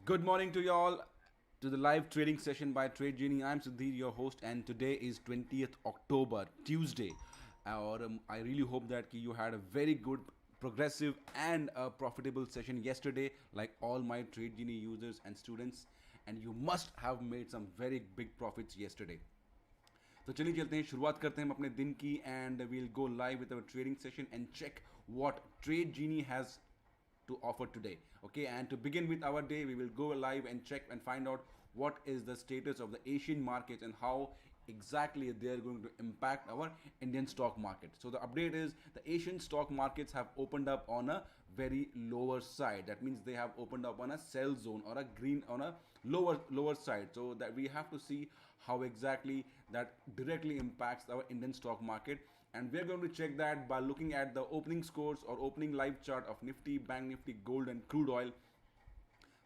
Good morning to you all to the live trading session by Trade Genie. I'm Sudhir, your host, and today is 20th October, Tuesday. और I really hope that you had a very good, progressive, and a profitable session yesterday, like all my Trade Genie users and students. And you must have made some very big profits yesterday. तो चलिए चलते हैं, शुरुआत करते हैं हम अपने दिन की end we'll go live with our trading session and check what Trade Genie has to offer today. Okay, and to begin with our day, we will go live and check and find out what is the status of the Asian markets and how exactly they are going to impact our Indian stock market. So the update is the Asian stock markets have opened up on a very lower side. That means they have opened up on a sell zone or a green on a lower side. So that we have to see how exactly that directly impacts our Indian stock market, and we're going to check that by looking at the opening scores or opening live chart of Nifty, Bank Nifty, Gold and Crude Oil.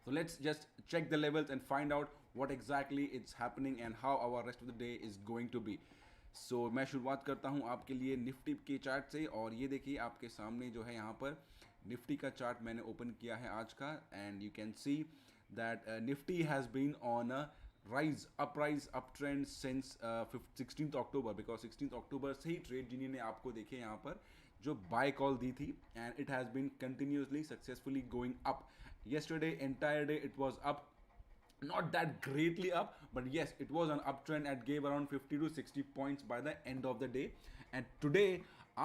So let's just check the levels and find out what exactly is happening and how our rest of the day is going to be. So मैं शुरुआत करता हूँ आपके लिए Nifty के chart से, और ये देखिए आपके सामने जो है यहाँ पर निफ्टी का चार्ट मैंने ओपन किया है आज का, and you can see that Nifty has been on a rise uptrend since 16th October, because 16th October से ही ट्रेड जीनी ने आपको देखे यहाँ पर जो बाय कॉल दी थी, and it has been continuously successfully going up. Yesterday entire day it was up, not that greatly up, but yes, it was an uptrend and gave around 50 to 60 points by the end of the day. And today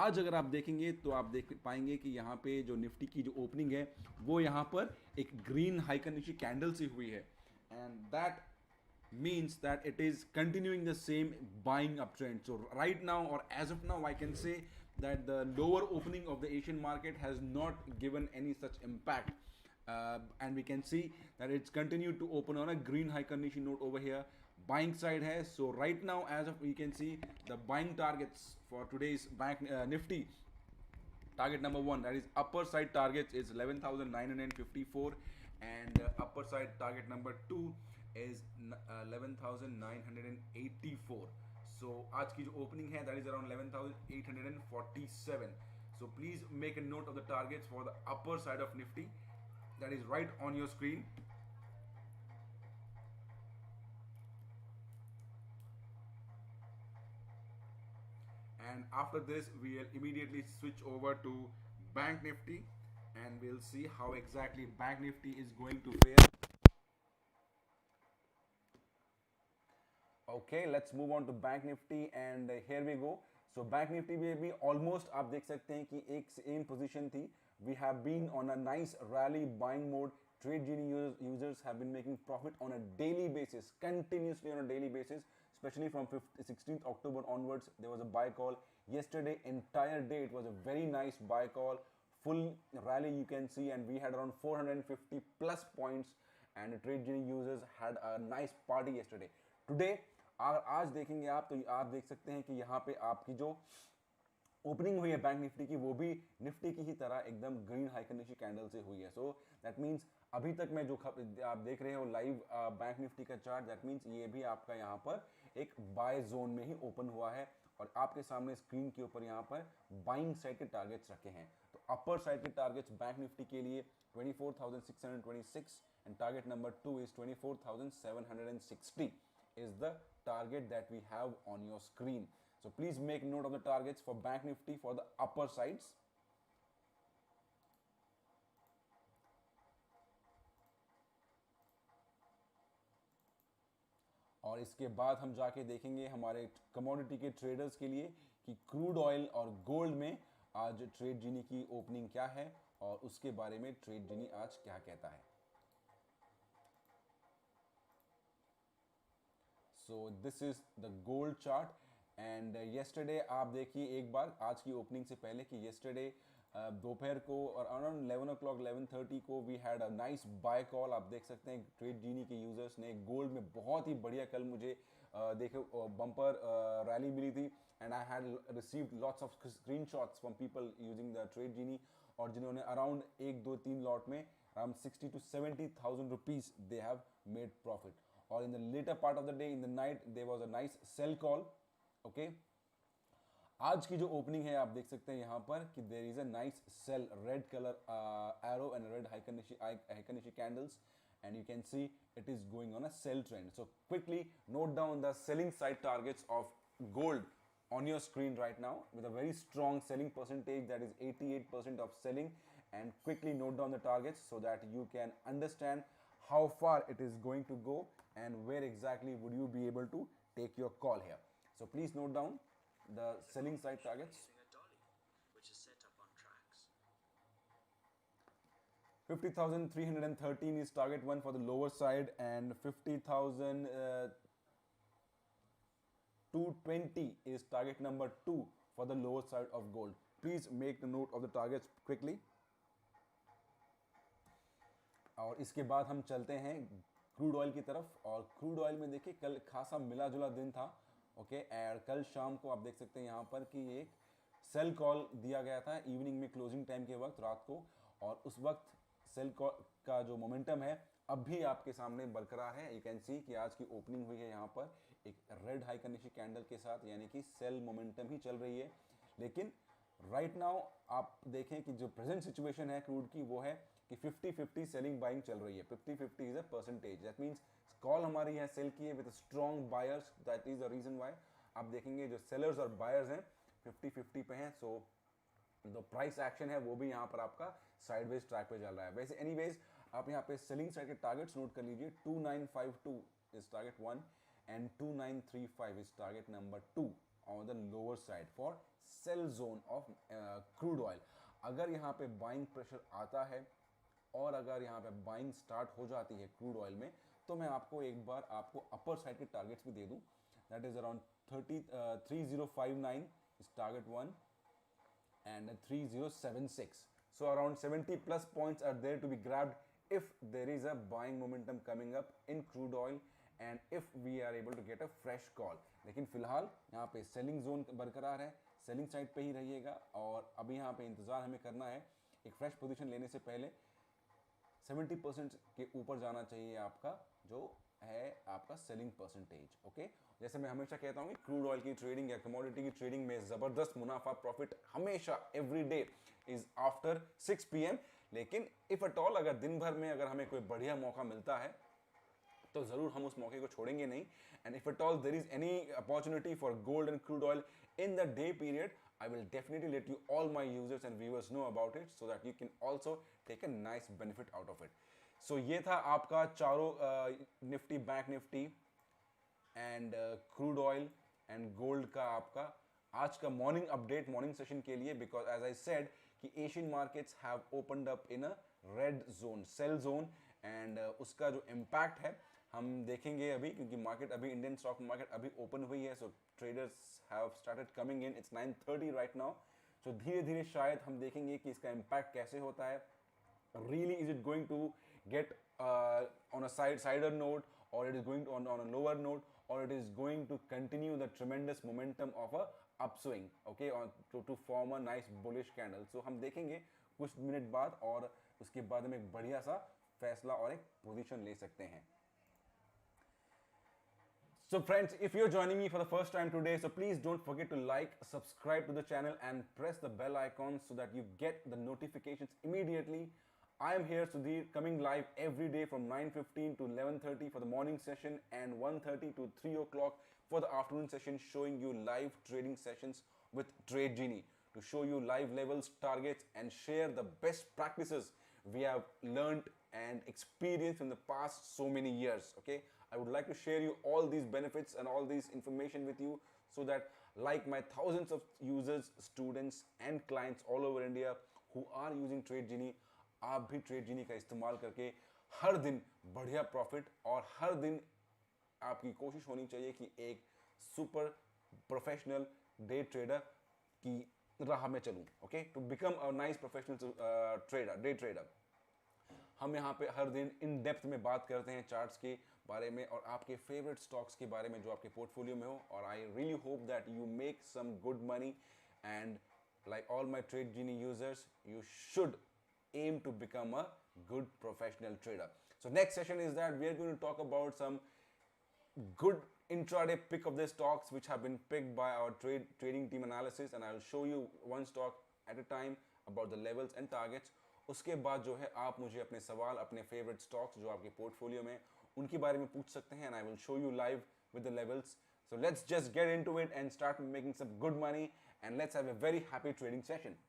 आज अगर आप देखेंगे तो आप देख पाएंगे कि यहाँ पे जो निफ्टी की जो ओपनिंग है वो यहाँ पर एक ग्रीन हाइकनिशी कैंडल से हुई है, and that means that it is continuing the same buying uptrend. So right now, or as of now, I can say that the lower opening of the Asian market has not given any such impact, and we can see that it's continued to open on a green high condition note over here. Buying side has, so right now as of we can see the buying targets for today's bank Nifty. Target number one, that is upper side targets, is 11,954, and upper side target number two is 11,984. So आज की जो opening है that is around 11,847. So please make a note of the targets for the upper side of Nifty, that is right on your screen. And after this we will immediately switch over to Bank Nifty, and we'll see how exactly Bank Nifty is going to fare. Okay, let's move on to Bank Nifty, and here we go. So Bank Nifty में भी almost आप देख सकते हैं कि एक same position थी. We have been on a nice rally buying mode. Trade Genie users have been making profit on a daily basis, continuously on a daily basis, especially from 16th October onwards. There was a buy call. Yesterday, entire day, it was a very nice buy call. Full rally you can see, and we had around 450 plus points, and the Trade Genie users had a nice party yesterday. Today, आज देखेंगे आप तो आप देख सकते हैं कि यहाँ पे आपकी जो ओपनिंग हुई है बैंक निफ्टी की वो भी निफ्टी की ही तरह एकदम ग्रीन हाइकनिशी कैंडल से हुई है. सो दैट मीन्स अभी तक मैं जो आप देख रहे हो लाइव बैंक निफ्टी का चार्ट, दैट मीन्स ये भी आपका यहाँ पर एक बाय जोन में ही ओपन हुआ है, और आपके सामने स्क्रीन के ऊपर यहाँ पर बाइंग साइड के टारगेट्स रखे हैं. तो अपर साइड के टारगेट्स बैंक निफ्टी के लिए 24,626 and target number 2 is 24,760 is the target that we have on your screen. So please make note of the targets for Bank Nifty for the upper sides. और इसके बाद हम जाके देखेंगे हमारे कमोडिटी के ट्रेडर्स के लिए कि क्रूड ऑयल और गोल्ड में आज ट्रेड जीनी की ओपनिंग क्या है, और उसके बारे में ट्रेड जीनी आज क्या कहता है. So this is the gold chart, and yesterday आप देखिए एक बार आज की ओपनिंग से पहले कि yesterday दोपहर को और अराउंड 11 o'clock 11:30 को we had a nice buy call. आप देख सकते हैं ट्रेड जीनी के यूजर्स ने गोल्ड में बहुत ही बढ़िया कल मुझे देखो बम्पर रैली मिली थी, and I had received lots of screenshots from people using the trade genie, और जिन्होंने अराउंड 1 2 3 लॉट में around 60 to 70,000 rupees they have made profit. Or in the later part of the day, in the night, there was a nice sell call. Okay. आज की जो opening है आप देख सकते हैं यहाँ पर कि there is a nice sell, red color arrow and red Heikeneishi candles, and you can see it is going on a sell trend. So quickly note down the selling side targets of gold on your screen right now with a very strong selling percentage, that is 88% of selling, and quickly note down the targets so that you can understand how far it is going to go and where exactly would you be able to take your call here. So please note down the selling side targets. 50,313 is target 1 for the lower side, and 50,220 is target number 2 for the lower side of gold. Please make the note of the targets quickly. और इसके बाद हम चलते हैं crude oil की तरफ, और crude oil में देखिए कल खासा मिला जुला दिन था, ओके। और कल शाम को आप देख सकते हैं यहाँ पर कि एक सेल कॉल दिया गया था इवनिंग में, क्लोजिंग टाइम के वक्त, रात को, और उस वक्त सेल कॉल का जो मोमेंटम है अब भी आपके सामने बरकरार है। यू कैन सी कि आज की ओपनिंग हुई है यहाँ पर एक रेड हाई करने की कैंडल के साथ, यानी कि सेल मोमेंटम ही चल रही है। लेकिन राइट नाउ आप देखें कि जो प्रेजेंट सिचुएशन है क्रूड की वो है कि 50-50 सेलिंग बाइंग चल रही है। 50-50 is a percentage, that means call हमारी है सेल की है with strong buyers, that is the reason why आप देखेंगे जो सेलर्स और बायर्स हैं 50-50 पे हैं। सो जो प्राइस एक्शन है वो भी यहाँ पर आपका साइडवेज ट्रैक पे चल रहा है। वैसे एनीवेज आप यहाँ पे सेलिंग साइड के टारगेट्स नोट कर लीजिए। 2952 is target 1 and 2935 is target number 2 on the lower side for sell zone of crude oil. अगर यहाँ पे बाइंग प्रेशर आता है और अगर यहाँ पे बाइंग स्टार्ट हो जाती है क्रूड ऑयल में, तो मैं आपको एक बार आपको अपर साइड के टारगेट्स भी दे दूँ, that is around 3059 is target 1 and 3076. So around 70 plus points are there to be grabbed if there is a buying momentum coming up in crude oil and if we are able to get a fresh call. लेकिन फिलहाल यहाँ पे selling zone बरकरार है, selling side पे ही रहिएगा, और अभी यहाँ पे इंतजार हमें करना है। एक फ्रेश पोजीशन लेने से पहले 70% के ऊपर जाना चाहिए आपका जो है आपका सेलिंग परसेंटेज, ओके। जैसे मैं हमेशा कहता हूँ कि क्रूड ऑयल की ट्रेडिंग या कमोडिटी की ट्रेडिंग में ज़बरदस्त मुनाफा प्रॉफिट हमेशा every day is after 6 PM। लेकिन इफ़ एट ऑल अगर दिन भर में अगर हमें कोई बढ़िया मौका मिलता है तो ज़रूर हम उस मौके को छोड़ेंगे नहीं। And if at all there is any opportunity for gold and crude oil in the day period, I will definitely let you all my users and viewers know about it so that you can also take a nice benefit out of it. So ये था आपका चारों Nifty, bank Nifty and crude oil and gold का आपका आज का morning update morning session के लिए, बिकॉज एज आई सेड कि Asian markets have opened up in a red zone, sell zone, and उसका जो इम्पैक्ट है हम देखेंगे अभी, क्योंकि मार्केट अभी इंडियन स्टॉक मार्केट अभी ओपन हुई है। So traders have started coming in, it's 9:30 right now. So धीरे धीरे शायद हम देखेंगे कि इसका इम्पैक्ट कैसे होता है। Really, is it going to get on a sider note, or it is going to on a lower note, or it is going to continue the tremendous momentum of a upswing, okay, to form a nice bullish candle. So हम देखेंगे कुछ minute बाद, और उसके बाद हम एक बढ़िया सा फैसला और एक पोजीशन ले सकते हैं। So friends, if you're joining me for the first time today, so please don't forget to like, subscribe to the channel and press the bell icon so that you get the notifications immediately. I am here, Sudhir, coming live every day from 9:15 to 11:30 for the morning session and 1:30 to 3 o'clock for the afternoon session, showing you live trading sessions with Trade Genie to show you live levels, targets, and share the best practices we have learned and experienced in the past so many years, okay? I would like to share you all these benefits and all these information with you so that like my thousands of users, students and clients all over India who are using Trade Genie, आप भी Trade Genie का इस्तेमाल करके हर दिन बढ़िया profit, और हर दिन आपकी कोशिश होनी चाहिए कि एक सुपर प्रोफेशनल डे ट्रेडर की राह में चलूँ, okay, to become a nice professional trader, day trader. हम यहाँ पे हर दिन इन डेप्थ में बात करते हैं चार्ट्स के बारे में और आपके फेवरेट स्टॉक्स के बारे में जो आपके पोर्टफोलियो में हो, और I really hope that you make some good money, and like all my Trade Genie users, you should aim to become a good professional trader. So next session is that we are going to talk about some good intraday pick of the stocks which have been picked by our trading team analysis, and I'll show you one stock at a time about the levels and targets उसके बाद जो है आप मुझे अपने सवाल, अपने favourite stocks जो आपके पोर्टफोलियो में, उनके बारे में पूछ सकते हैं, and I will show you live with the levels. So let's just get into it and start making some good money, and let's have a very happy trading session.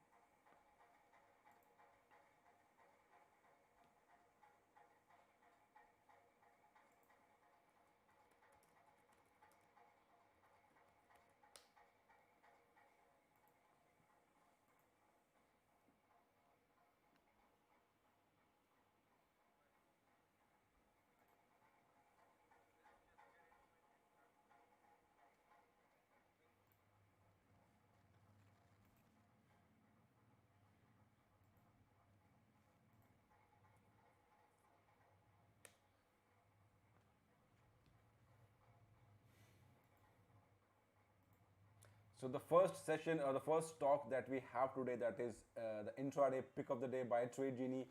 So the first session or the first talk that we have today, that is the intraday pick of the day by Trade Genie,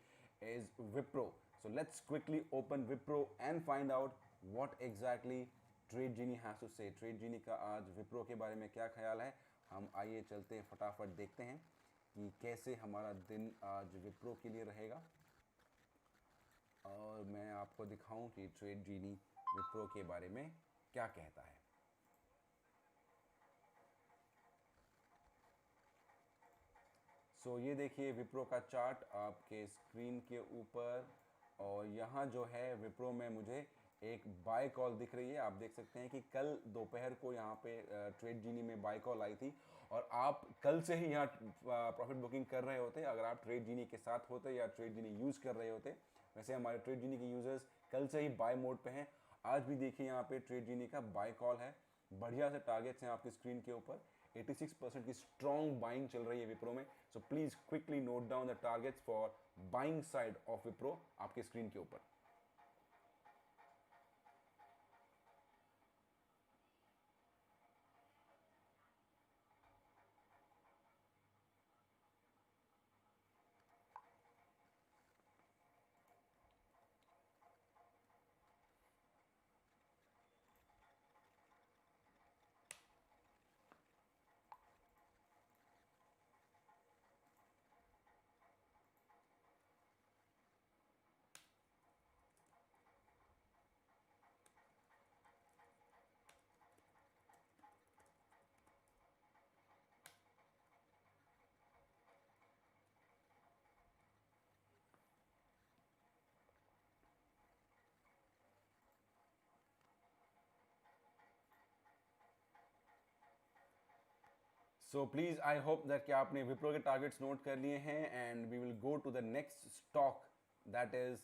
is Wipro. So let's quickly open Wipro and find out what exactly Trade Genie has to say. Trade Genie का आज Wipro के बारे में क्या ख्याल है, हम आइए चलते हैं फटाफट देखते हैं कि कैसे हमारा दिन आज Wipro के लिए रहेगा, और मैं आपको दिखाऊं कि ट्रेड जीनी Wipro के बारे में क्या कहता है. ये देखिए विप्रो का चार्ट आपके स्क्रीन के ऊपर, और यहाँ जो है विप्रो में मुझे एक बाय कॉल दिख रही है. आप देख सकते हैं कि कल दोपहर को यहाँ पे ट्रेड जीनी में बाय कॉल आई थी, और आप कल से ही यहाँ प्रॉफिट बुकिंग कर रहे होते अगर आप ट्रेड जीनी के साथ होते या ट्रेड जीनी यूज़ कर रहे होते. वैसे हमारे ट्रेड जीनी के यूज़र्स कल से ही बाय मोड पे हैं. आज भी देखिए यहाँ पे ट्रेड जीनी का बाय कॉल है, बढ़िया से टारगेट्स हैं आपकी स्क्रीन के ऊपर. 86% की स्ट्रॉन्ग बाइंग चल रही है विप्रो में. So please quickly note down the targets for buying side of Wipro आपके स्क्रीन के ऊपर. So please I hope that कि आपने विप्रो के टारगेट्स नोट कर लिए हैं, and we will go to the next stock, that is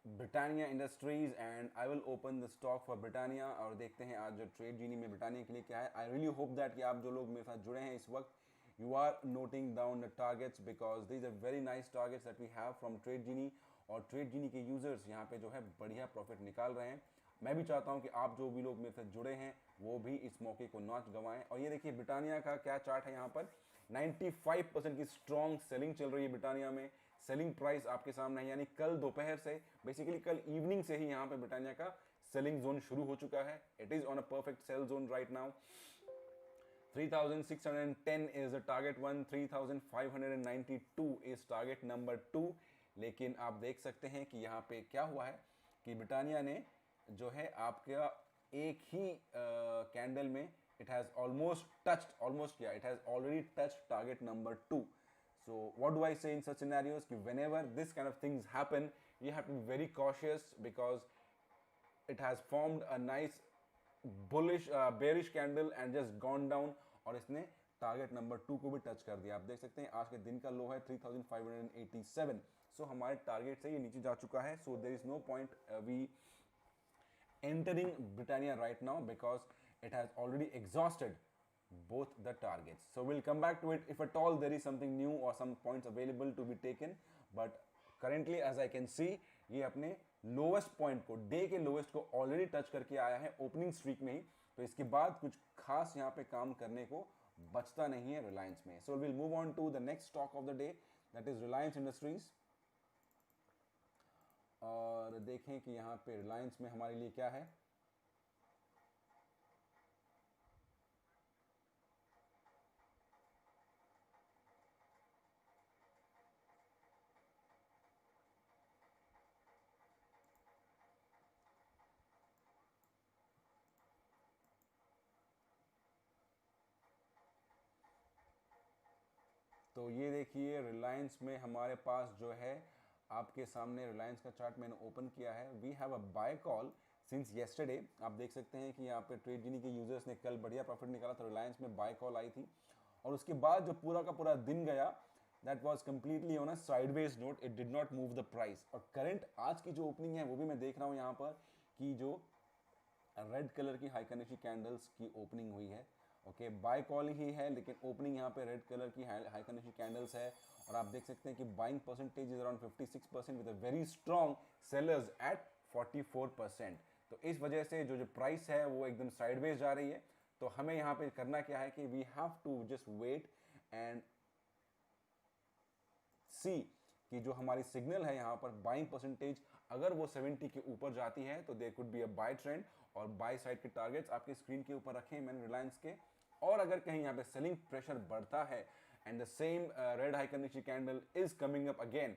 Britannia Industries. And I will open the stock for Britannia, और देखते हैं आज जो ट्रेड जीनी में ब्रिटानिया के लिए क्या है. आई रियली होप दैट कि आप जो लोग मेरे साथ जुड़े हैं इस वक्त, you are noting down the targets, because these are very nice targets that we have from Trade Genie, और Trade Genie के यूजर्स यहाँ पे जो है बढ़िया प्रॉफिट निकाल रहे हैं. मैं भी चाहता हूँ कि आप जो भी लोग मेरे साथ जुड़े हैं वो भी इस मौके को ना गंवाएं. और ये देखिए ब्रिटानिया का क्या चार्ट है यहाँ पर. 95% की स्ट्रॉन्ग सेलिंग चल रही है ब्रिटानिया में. सेलिंग प्राइस आपके सामने है, यानी कल दोपहर से, बेसिकली कल इवनिंग से ही यहाँ पे ब्रिटानिया का सेलिंग जोन शुरू हो चुका है. It is on a perfect sell zone right now. 3610 is the target one, 3592 is target number 2. लेकिन आप देख सकते हैं कि यहाँ पे क्या हुआ है कि ब्रिटानिया ने जो है आपका एक ही कैंडल में it has almost touched, almost yeah, it has already touched target number 2. So what do I say in such scenarios? कि whenever this kind of things happen, you have to be very cautious, because it has formed a nice bullish bearish candle and just gone down, और इसने target number 2 को भी touch कर दिया. आप देख सकते हैं आज के दिन का लो है 3587. सो हमारे टारगेट से ये नीचे जा चुका है. So there is no point we entering Britannia right now, because it has already exhausted both the targets. So we'll come back to it if at all there is something new or some points available to be taken. But currently as I can see, ये अपने lowest point को, day के lowest को already touch करके आया है opening streak में ही. तो इसके बाद कुछ खास यहाँ पे काम करने को बचता नहीं है रिलायंस में. So will move on to the next stock of the day, that is Reliance Industries. और देखें कि यहाँ पे रिलायंस में हमारे लिए क्या है. तो ये देखिए रिलायंस में हमारे पास जो है, आपके सामने रिलायंस का चार्ट मैंने ओपन किया है। We have a buy call since yesterday. आप देख सकते हैं कि यहाँ पे ट्रेड जीनी के यूजर्स ने कल बढ़िया प्रॉफिट निकाला, तो रिलायंस में बाय कॉल आई थी। और उसके बाद जो पूरा का पूरा दिन गया, that was completely on a sideways note, it did not move the price. और करंट आज की जो ओपनिंग है वो भी मैं देख रहा हूँ यहाँ पर कि जो रेड कलर की हाई कनेक्शन कैंडल्स की ओपनिंग हुई है। ओके, बाय कॉल ही है लेकिन ओपनिंग यहाँ पे रेड कलर की हाई कनेक्शन कैंडल्स है। और आप देख सकते हैं कि buying percentage is around 56% with a very strong sellers at 44%। तो इस वजह से जो प्राइस है वो एकदम साइडवेज जा रही है। तो हमें यहाँ पे करना क्या है कि we have to just wait and see कि जो हमारी सिग्नल है यहाँ पर बाइंग परसेंटेज अगर वो 70 के ऊपर जाती है तो there could be a buy trend. और बाय साइड के टारगेट्स आपके स्क्रीन के ऊपर रखे हैं मैंने रिलायंस के। और अगर कहीं यहाँ पे सेलिंग प्रेशर बढ़ता है and the same red high connection candle is coming up again,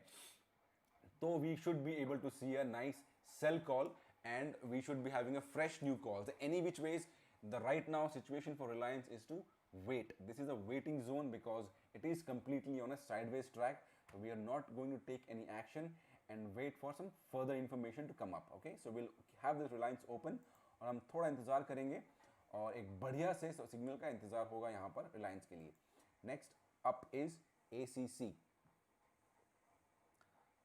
तो we should be able to see a nice sell call and we should be having a fresh new call. So any which ways, the right now situation for Reliance is to wait. This is a waiting zone because it is completely on a sideways track. So we are not going to take any action and wait for some further information to come up. Okay, so we'll have this Reliance open और हम थोड़ा इंतजार करेंगे और एक बढ़िया से signal का इंतजार होगा यहाँ पर रिलायंस के लिए। Next up is ACC।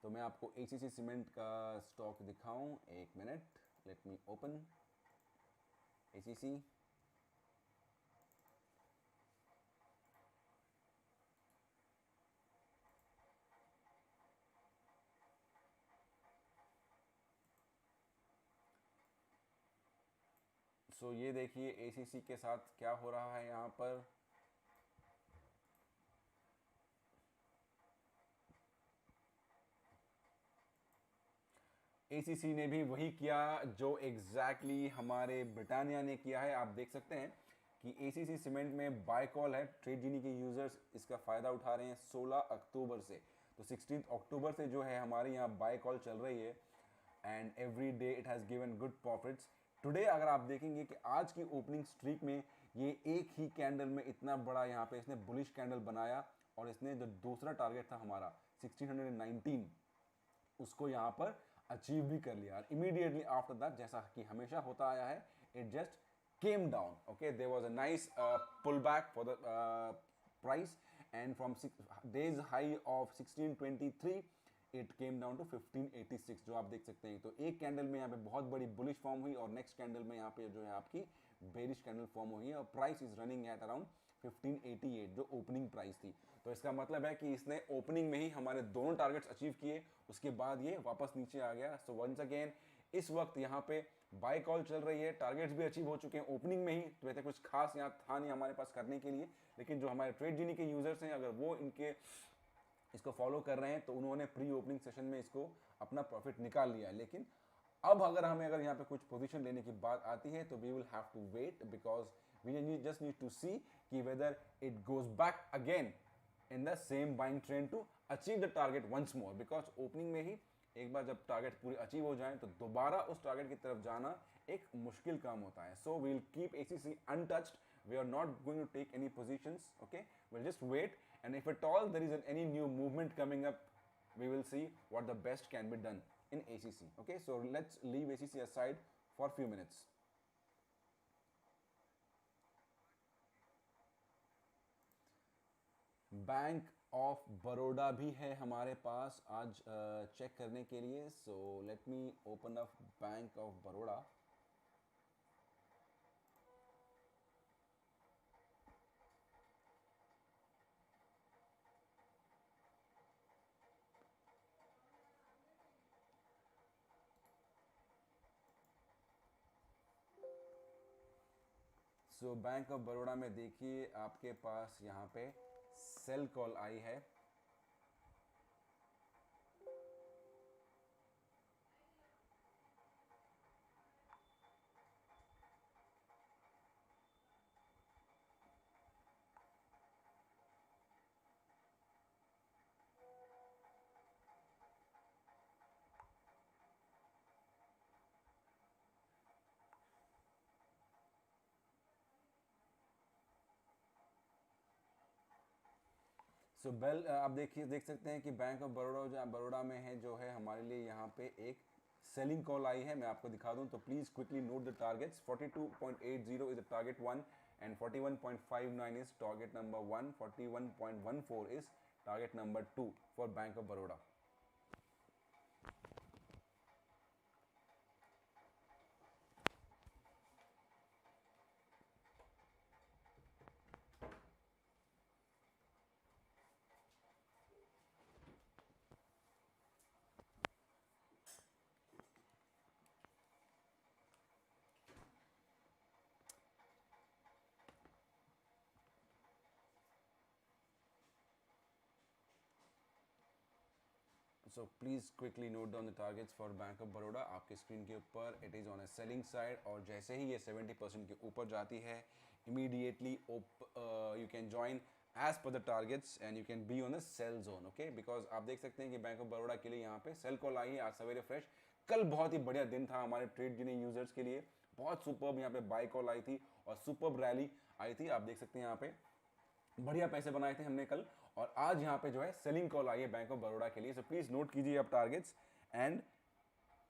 तो मैं आपको ACC सीमेंट का स्टॉक दिखाऊं, एक minute, late me open ACC। सो ये देखिए ACC के साथ क्या हो रहा है यहाँ पर। ACC ने भी वही किया जो एग्जैक्टली हमारे ब्रिटानिया ने किया है। आप देख सकते हैं कि ACC सीमेंट में बाय कॉल है, ट्रेड जीनी के यूजर्स इसका फ़ायदा उठा रहे हैं 16 अक्टूबर से। तो 16 अक्टूबर से जो है हमारे यहाँ बाय कॉल चल रही है and every day it has given good profits. Today अगर आप देखेंगे कि आज की ओपनिंग स्ट्रीक में ये एक ही कैंडल में इतना बड़ा यहाँ पे इसने बुलिश कैंडल बनाया और इसने जो दूसरा टारगेट था हमारा 1619 उसको यहाँ पर अचीव भी कर लिया। इमीडिएटली आफ्टर दैट, जैसा कि हमेशा होता आया है, it just came down. Okay, there was a nice pullback for the price, and from days high of 1623 it came down to 1586 जो आप देख सकते हैं। तो एक कैंडल में यहाँ पे बहुत बड़ी बुलिश फॉर्म हुई और नेक्स्ट कैंडल में यहाँ पे जो है आपकी बेरिश कैंडल फॉर्म हुई है और price is running at around 1588 जो ओपनिंग प्राइस थी। तो इसका मतलब है कि इसने ओपनिंग में ही हमारे दोनों टारगेट्स अचीव किए, उसके बाद ये वापस नीचे आ गया। सो वंस अगेन इस वक्त यहाँ पे बाय कॉल चल रही है, टारगेट्स भी अचीव हो चुके हैं ओपनिंग में ही, तो वैसे कुछ खास यहाँ था नहीं हमारे पास करने के लिए। लेकिन जो हमारे ट्रेड जीनी के यूजर्स हैं अगर वो इनके इसको फॉलो कर रहे हैं तो उन्होंने प्री ओपनिंग सेशन में इसको अपना प्रॉफिट निकाल लिया। लेकिन अब अगर यहाँ पे कुछ पोजीशन लेने की बात आती है तो we will have to wait because we just need to see कि whether it goes back again in the same buying trend to achieve the target once more. Because opening में ही एक बार जब टारगेट पूरी अचीव हो जाए तो दोबारा उस टारगेट की तरफ जाना एक मुश्किल काम होता है। So we will keep ACC untouched, we are not going to take any positions, okay, we'll just wait, and if at all there is any new movement coming up we will see what the best can be done in ACC. Okay, so let's leave ACC aside for a few minutes. Bank of Baroda भी है हमारे पास आज check करने के लिए। सो let me open up bank of Baroda. So bank of Baroda में देखिए आपके पास यहाँ पे सेल कॉल आई है। सो बेल आप देख सकते हैं कि बैंक ऑफ बड़ौदा में है जो है हमारे लिए यहाँ पे एक सेलिंग कॉल आई है। मैं आपको दिखा दूं तो please quickly note the targets. 42.80 is the target 1 and 41.59 is target number 1, 41.14 is target number 2 for Bank of Baroda. So please quickly note down the targets for Bank of Baroda. आपके स्क्रीन के ऊपर it is on a selling side और जैसे ही ये 70% के ऊपर जाती है immediately you can join as per the targets and you can be on a sell zone. Okay, because आप देख सकते हैं कि बैंक ऑफ बड़ौदा के लिए यहाँ पे सेल कॉल आई है आज सवेरे फ्रेश। कल बहुत ही बढ़िया दिन था हमारे ट्रेड जीनी यूजर्स के लिए, बहुत सुपर्ब यहाँ पे बाय कॉल आई थी और सुपर्ब रैली आई थी। आप देख सकते हैं यहाँ पे बढ़िया पैसे बनाए थे हमने कल और आज यहाँ पे जो है सेलिंग कॉल आई है बैंक ऑफ बड़ौदा के लिए। सो प्लीज नोट कीजिए आप टारगेट्स एंड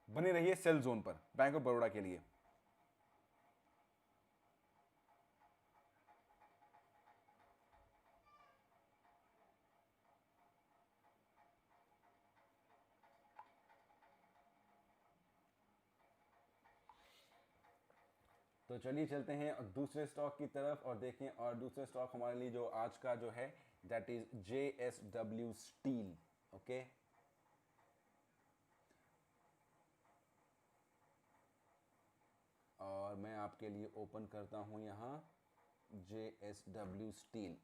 बने रहिए सेल जोन पर बैंक ऑफ बड़ौदा के लिए। तो चलिए चलते हैं और दूसरे स्टॉक की तरफ और देखें। और दूसरे स्टॉक हमारे लिए जो आज का जो है that is JSW steel. Okay, और मैं आपके लिए ओपन करता हूं यहां JSW स्टील।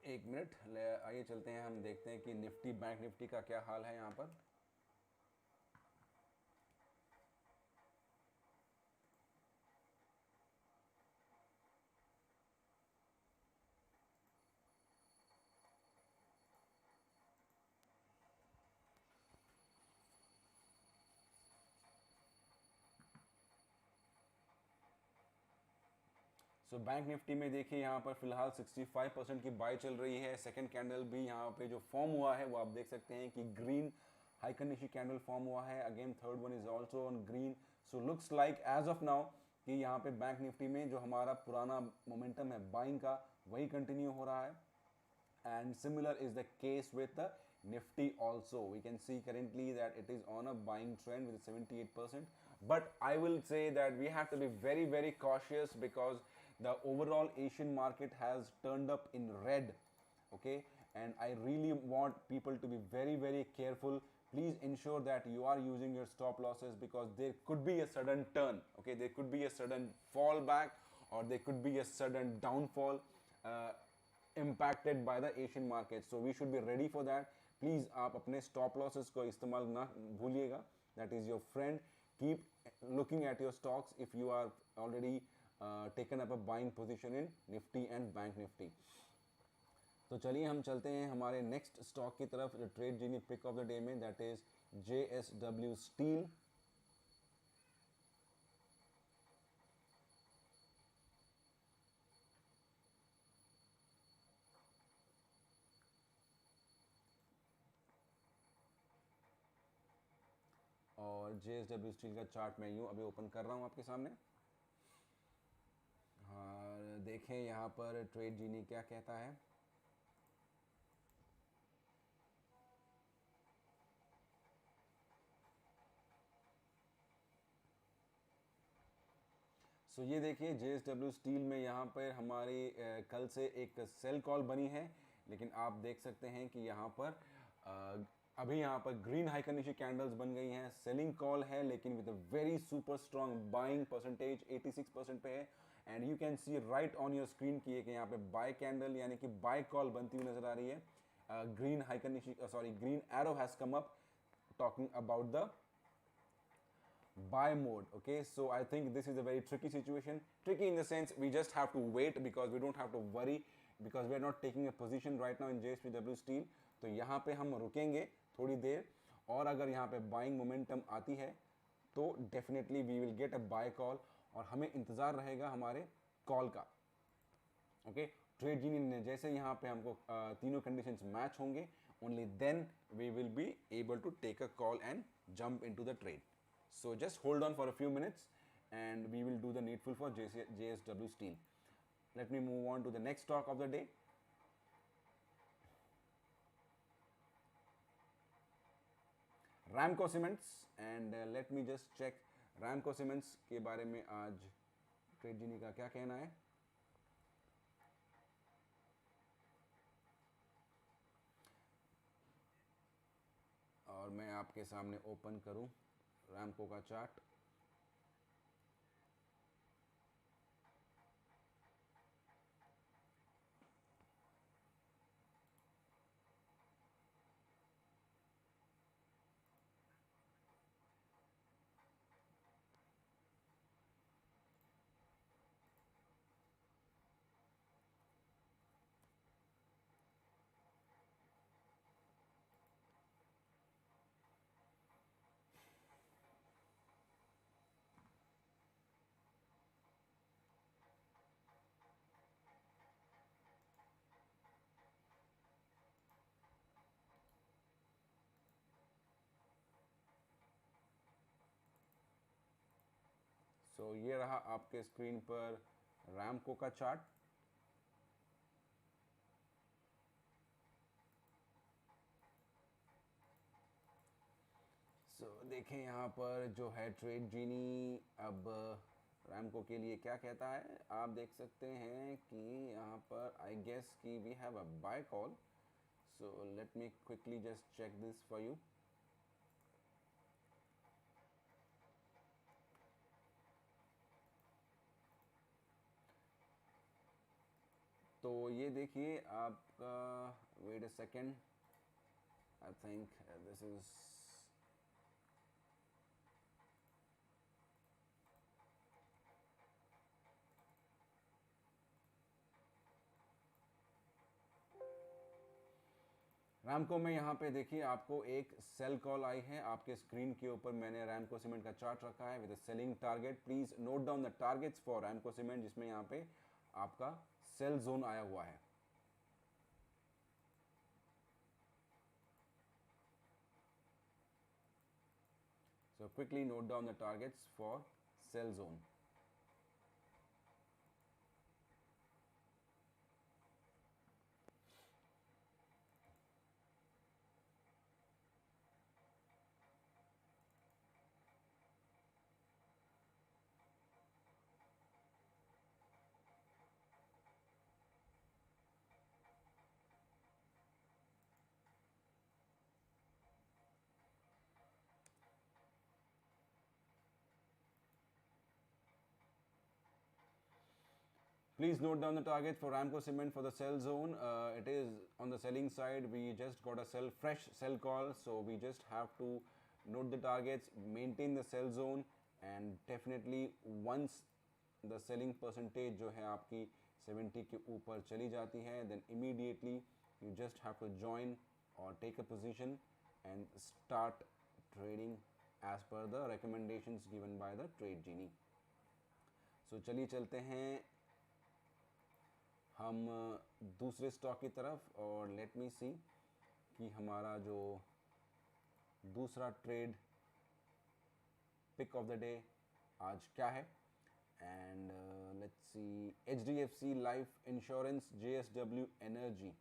एक मिनट आइए चलते हैं, हम देखते हैं कि निफ्टी बैंक निफ्टी का क्या हाल है यहाँ पर। सो बैंक निफ्टी में देखिए यहाँ पर फिलहाल 65% की बाय चल रही है। सेकंड कैंडल भी यहाँ पे जो फॉर्म हुआ है वो आप देख सकते हैं कि ग्रीन हाइकनिशी कैंडल फॉर्म हुआ है। Again third one is also on green. So looks like as of now कि यहाँ पे बैंक निफ्टी में जो हमारा पुराना मोमेंटम है बाइंग का वही कंटिन्यू हो रहा है। And similar is the case with the Nifty also. We can see currently that it is on a buying trend with 78%. But I will say that we have to be very, very cautious because the overall Asian market has turned up in red. Okay, and I really want people to be very, very careful. Please ensure that you are using your stop losses because there could be a sudden turn. Okay, there could be a sudden fall back or there could be a sudden downfall. Impacted by the Asian market, so we should be ready for that. Please आप अपने stop losses को इस्तेमाल ना भूलिएगा. That is your friend. Keep looking at your stocks if you are already taken up a buying position in Nifty and Bank Nifty. तो चलिए हम चलते हैं हमारे नेक्स्ट स्टॉक की तरफ जो Trade Genie pick of the day में, दैट इज JSW स्टील। और JSW स्टील का चार्ट मैं यूँ अभी ओपन कर रहा हूँ आपके सामने। हाँ, देखें यहाँ पर ट्रेड जीनी क्या कहता है। सो ये देखिए JSW स्टील में यहाँ पर हमारी कल से एक सेल कॉल बनी है, लेकिन आप देख सकते हैं कि यहाँ पर अभी यहाँ पर ग्रीन हाई करने की कैंडल्स बन गई हैं, सेलिंग कॉल है लेकिन with a very super strong buying percentage 86% पे है। And you can C right on your screen की कि यहाँ पे बाय कैंडल यानी कि बाय कॉल बनती हुई नजर आ रही है। ग्रीन हाई करने की green arrow has come up talking about the buy mode. Okay, so I think this is a very tricky situation. Tricky in the sense we just have to wait because we don't have to worry because we are not taking a position right now in JSPW steel. तो यहाँ पे हम रुकेंगे थोड़ी देर और अगर यहाँ पे बाइंग मोमेंटम आती है तो definitely we will get a buy call और हमें इंतज़ार रहेगा हमारे कॉल का। ओके, ट्रेड जीनी ने जैसे यहाँ पे हमको तीनों कंडीशंस मैच होंगे only then we will be able to take a call and jump into the trade. So just hold on for a few minutes and we will do the needful for JSW steel. Let me move on to the next stock of the day. Ramco Cements and let me just check Ramco Cements के बारे में आज trade जीनी का क्या कहना है। और मैं आपके सामने ओपन करूं रैम्को का चार्ट। सो ये रहा आपके स्क्रीन पर रैम्को का चार्ट। देखें यहाँ पर जो है ट्रेड जीनी अब रैम्को के लिए क्या कहता है। आप देख सकते हैं कि यहाँ पर आई गेस कि we have a buy call. So let me quickly just check this for you. तो ये देखिए आपका, wait a second, I think this is Ramco में यहाँ पे देखिए आपको एक सेल कॉल आई है। आपके स्क्रीन के ऊपर मैंने रैम्को सीमेंट का चार्ट रखा है with a selling target. Please note down the targets for Ramco cement जिसमें यहाँ पे आपका सेल जोन आया हुआ है। So quickly note down the targets for sell zone. Please note down the target for Ramco Cement for the sell zone. It is on the selling side. We just got a fresh sell call, so we just have to note the targets, maintain the sell zone, and definitely once the selling percentage जो है आपकी 70 के ऊपर चली जाती है, then immediately you just have to join or take a position and start trading as per the recommendations given by the Trade Genie. So चलिए चलते हैं हम दूसरे स्टॉक की तरफ और लेट मी सी कि हमारा जो दूसरा trade pick of the day आज क्या है। And let's see, HDFC life insurance JSW energy.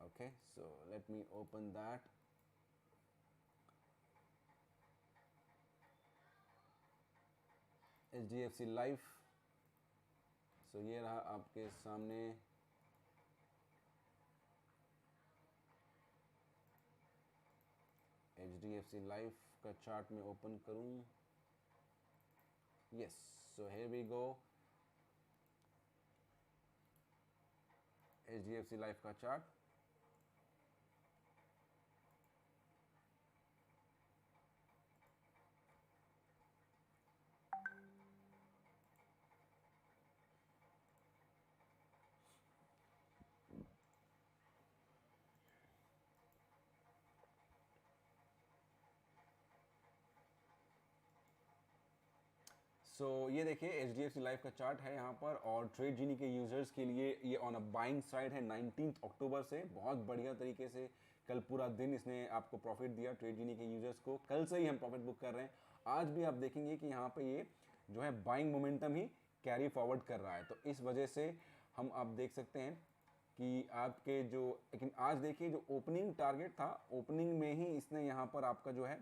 Okay, so let me open that. HDFC life, so ये रहा आपके सामने HDFC लाइफ का चार्ट में ओपन करूं. Yes, so here we go. HDFC life का चार्ट. सो ये देखिए HDFC लाइफ का चार्ट है यहाँ पर, और ट्रेड जीनी के यूजर्स के लिए ये ऑन अ बाइंग साइड है 19 अक्टूबर से. बहुत बढ़िया तरीके से कल पूरा दिन इसने आपको प्रॉफिट दिया ट्रेड जीनी के यूजर्स को. कल से ही हम प्रॉफिट बुक कर रहे हैं. आज भी आप देखेंगे कि यहाँ पे ये जो है बाइंग मोमेंटम ही कैरी फॉरवर्ड कर रहा है. तो इस वजह से हम आप देख सकते हैं कि आपके जो, लेकिन आज देखिए जो ओपनिंग टारगेट था, ओपनिंग में ही इसने यहाँ पर आपका जो है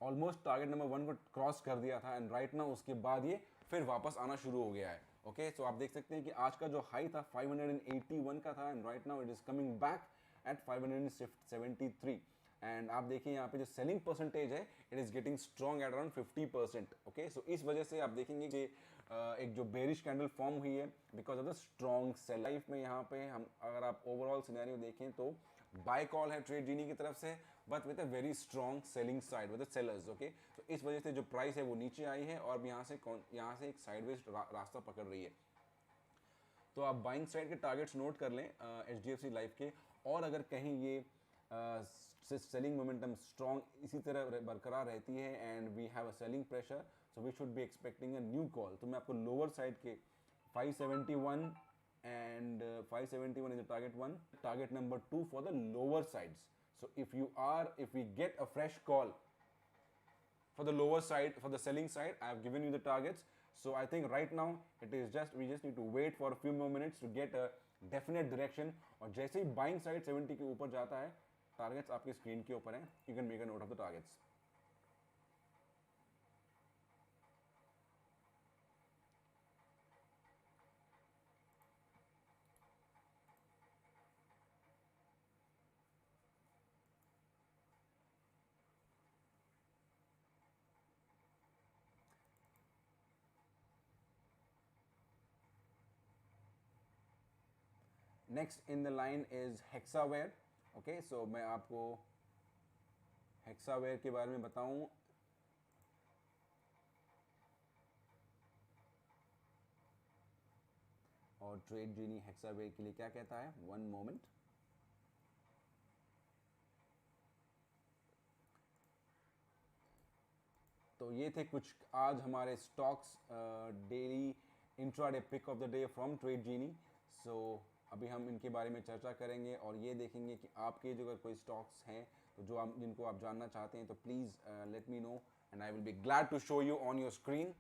ऑलमोस्ट टारगेट नंबर 1 को क्रॉस कर दिया था. एंड राइट नाउ उसके बाद ये फिर वापस आना शुरू हो गया है. ओके, सो आप देख सकते हैं कि आज का जो हाई था 581 का था, and right now it is coming back at 573. And आप देखिए यहाँ पे जो सेलिंग परसेंटेज है it is getting strong at around 50%. Okay, so इस वजह से आप देखेंगे कि एक जो बेरिश कैंडल फॉर्म हुई है because of the strong cell. Life में यहाँ पे हम अगर आप ओवरऑल सिनेरियो देखें तो बाय कॉल है ट्रेड जीनी की तरफ से, but with a very strong selling side with the sellers. Okay, तो इस वजह से जो प्राइस है वो नीचे आई है और यहाँ से एक साइडवेज रास्ता पकड़ रही है. तो आप बाइंग साइड के टारगेट्स नोट कर लें HDFC लाइफ के. और अगर कहीं ये सेलिंग मोमेंटम स्ट्रॉन्ग इसी तरह बरकरार रहती है and we have a selling pressure, so we should be expecting a new call. तो मैं आपको लोअर साइड के 571 and 571 is the target 1, target number 2 for the lower sides. So if we get a fresh call for the lower side, for the selling side, I have given you the targets. So I think right now it is just, we just need to wait for a few more minutes to get a definite direction. और जैसे ही buying side 70 के ऊपर जाता है, targets आपके screen के ऊपर हैं, you can make a note of the targets. Next in the line is Hexaware. Okay, so मैं आपको हेक्सावेयर के बारे में बताऊं. और ट्रेड जीनी हेक्सावेयर के लिए क्या कहता है, वन मोमेंट. तो ये थे कुछ आज हमारे stocks daily intraday pick of the day from trade genie. So अभी हम इनके बारे में चर्चा करेंगे और ये देखेंगे कि आपके जो अगर कोई स्टॉक्स हैं तो जो आप जिनको आप जानना चाहते हैं तो please let me know and I will be glad to show you on your screen.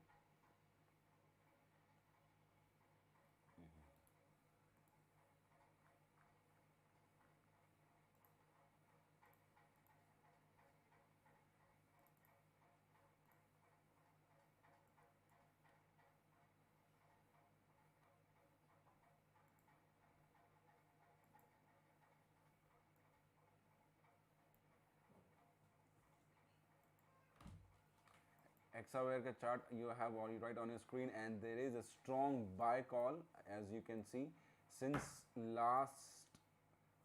Hexaware ka chart you have already right on your screen, and there is a strong buy call as you can see since last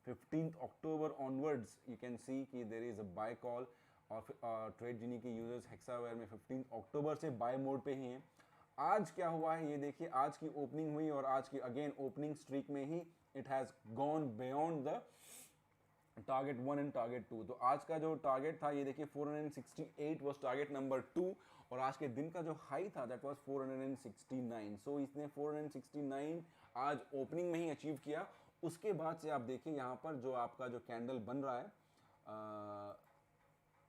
15th October onwards. You can see कि there is a buy call और trade जीनी के users Hexaware में 15th अक्टूबर से bye mode पे ही हैं. आज क्या हुआ है ये देखिए, आज की ओपनिंग हुई और आज की अगेन ओपनिंग स्ट्रीक में ही it has gone beyond the target 1 and target 2. तो आज का जो टारगेट था ये देखिए 468 वाज टारगेट नंबर 2 और आज के दिन का जो हाई था दैट वाज 469. सो इसने 469 आज ओपनिंग में ही अचीव किया. उसके बाद से आप देखिए यहाँ पर जो आपका जो कैंडल बन रहा है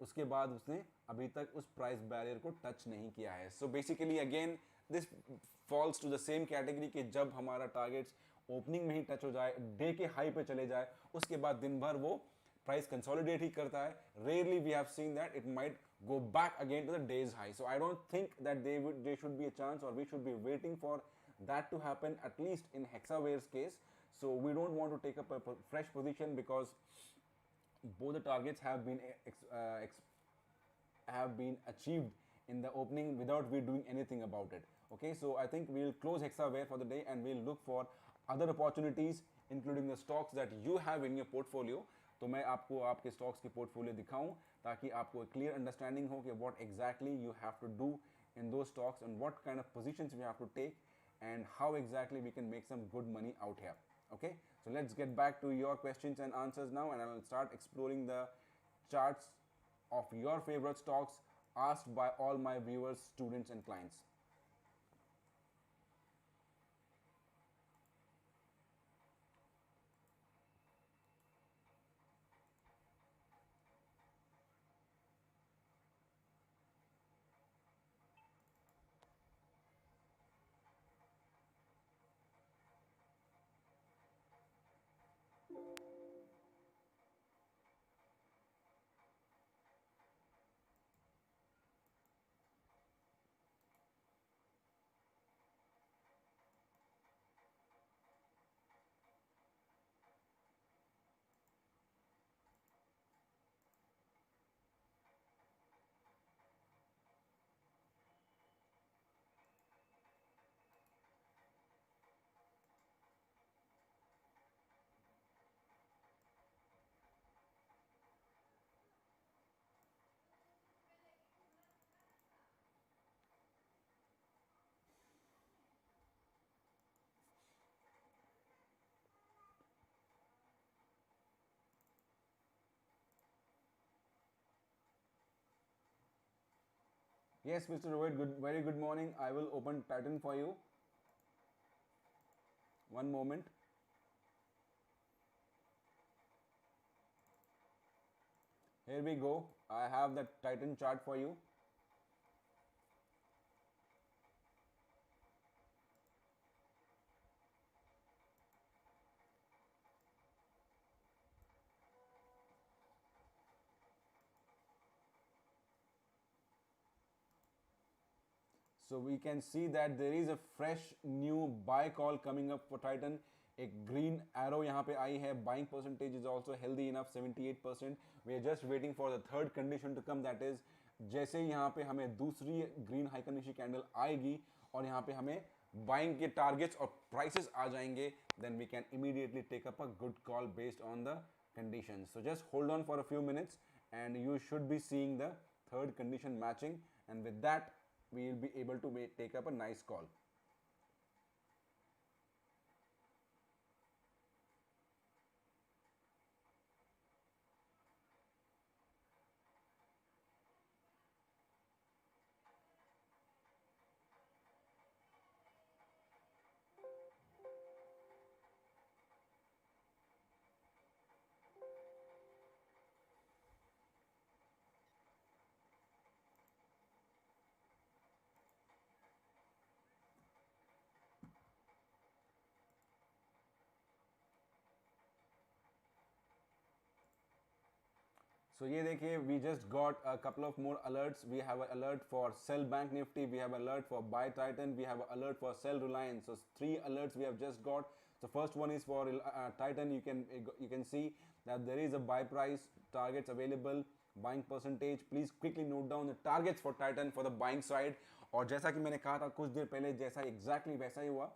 उसके बाद उसने अभी तक उस प्राइस बैरियर को टच नहीं किया है. So basically again this falls to the same category कि जब हमारा टारगेट्स ओपनिंग में ही टच हो जाए, डे के हाई पे चले जाए, उसके बाद दिन भर वो प्राइस कंसोलिडेट ही करता है. Rarely we have seen that it might go back again to the day's high. So I don't think that there should be a chance or we should be waiting for that to happen, at least in Hexaware's case. So we don't want to take up a fresh position because both the targets have been achieved in the opening without we doing anything about it. Okay, so I think we'll close hexaware for the day and we'll look for other opportunities including the stocks that you have in your portfolio. तो मैं आपको आपके stocks की portfolio दिखाऊं ताकि आपको clear understanding हो कि what exactly you have to do in those stocks and what kind of positions we have to take and how exactly we can make some good money out here. Okay, so let's get back to your questions and answers now, and I'll start exploring the charts of your favorite stocks asked by all my viewers, students and clients. Yes, Mr. Rohit, very good morning. I will open Titan for you. One moment. Here we go. I have the Titan chart for you. So we can see that there is a fresh new buy call coming up for Titan. एक green arrow यहाँ पे आई है. Buying percentage is also healthy enough, 78%. We are just waiting for the third condition to come, that is जैसे यहाँ पे हमें दूसरी green high condition candle आएगी और यहाँ पे हमें buying के targets और prices आ जाएंगे, then we can immediately take up a good call based on the conditions. So just hold on for a few minutes and you should be seeing the third condition matching, and with that we will be able to take up a nice call. So ये देखिए, we just got a couple of more alerts. We have an alert for sell Bank Nifty, we have an alert for buy Titan, we have an alert for sell Reliance. So 3 alerts we have just got. So first one is for Titan. You can see that there is a buy price, targets available, buying percentage. Please quickly note down the targets for Titan for the buying side. और जैसा कि मैंने कहा था कुछ देर पहले, जैसा exactly वैसा ही हुआ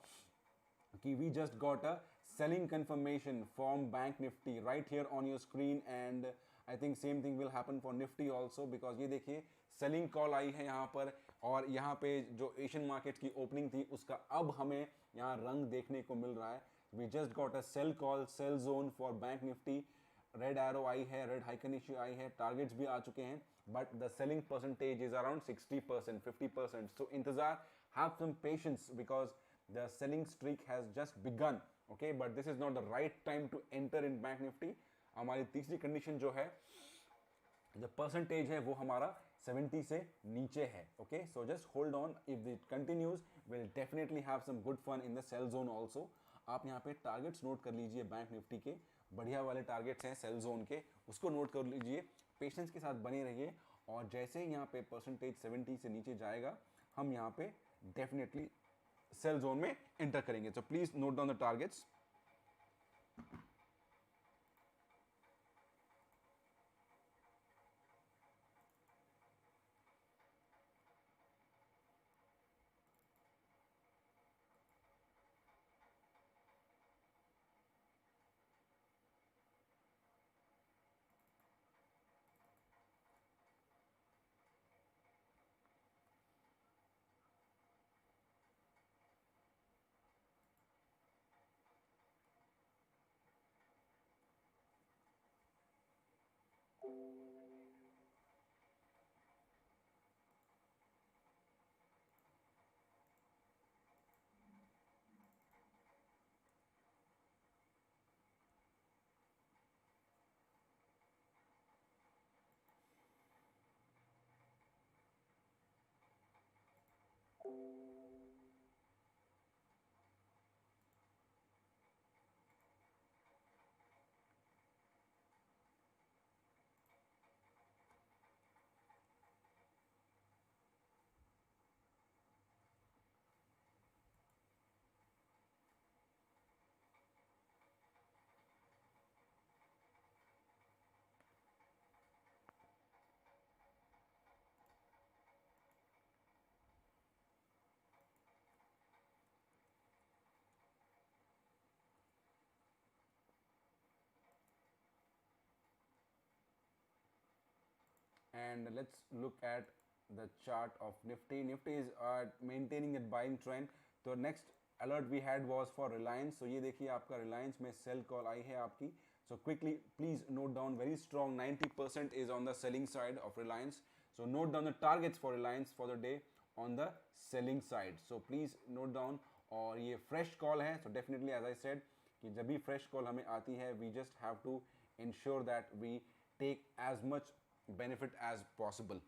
कि we just got a selling confirmation from Bank Nifty right here on your screen, and I think same thing will happen for Nifty also, because ये देखिए selling call आई है यहाँ पर, और यहाँ पे जो एशियन मार्केट की ओपनिंग थी उसका अब हमें यहाँ रंग देखने को मिल रहा है. We just got a sell call, sell zone for Bank Nifty. Red arrow आई है, रेड हाइकन इश्यू आई है, टारगेट्स भी आ चुके हैं, but the selling percentage is around 60%, 50%. So इंतजार, have some patience because the selling streak has just began. Okay, but this is not the right time to enter in Bank Nifty. हमारी तीसरी condition जो है, the percentage है वो हमारा 70 से नीचे है. Okay, so just hold on. If it continues will definitely have some good fun in the sell zone also. आप यहाँ पे टारगेट्स नोट कर लीजिए बैंक निफ्टी के, बढ़िया वाले टारगेट्स हैं सेल जोन के, उसको नोट कर लीजिए. पेशेंस के साथ बने रहिए, और जैसे ही यहाँ पे परसेंटेज 70 से नीचे जाएगा, हम यहाँ पे डेफिनेटली सेल जोन में एंटर करेंगे. So please note down the targets. And let's look at the chart of Nifty. Nifty is maintaining that buying trend. तो next alert we had was for Reliance. So ये देखिए आपका Reliance में sell call आई है आपकी. So quickly please note down, very strong 90% is on the selling side of Reliance. So note down the targets for Reliance for the day on the selling side. So please note down. और ये fresh call है. So definitely as I said कि जब भी fresh call हमें आती है, we just have to ensure that we take as much benefit as possible.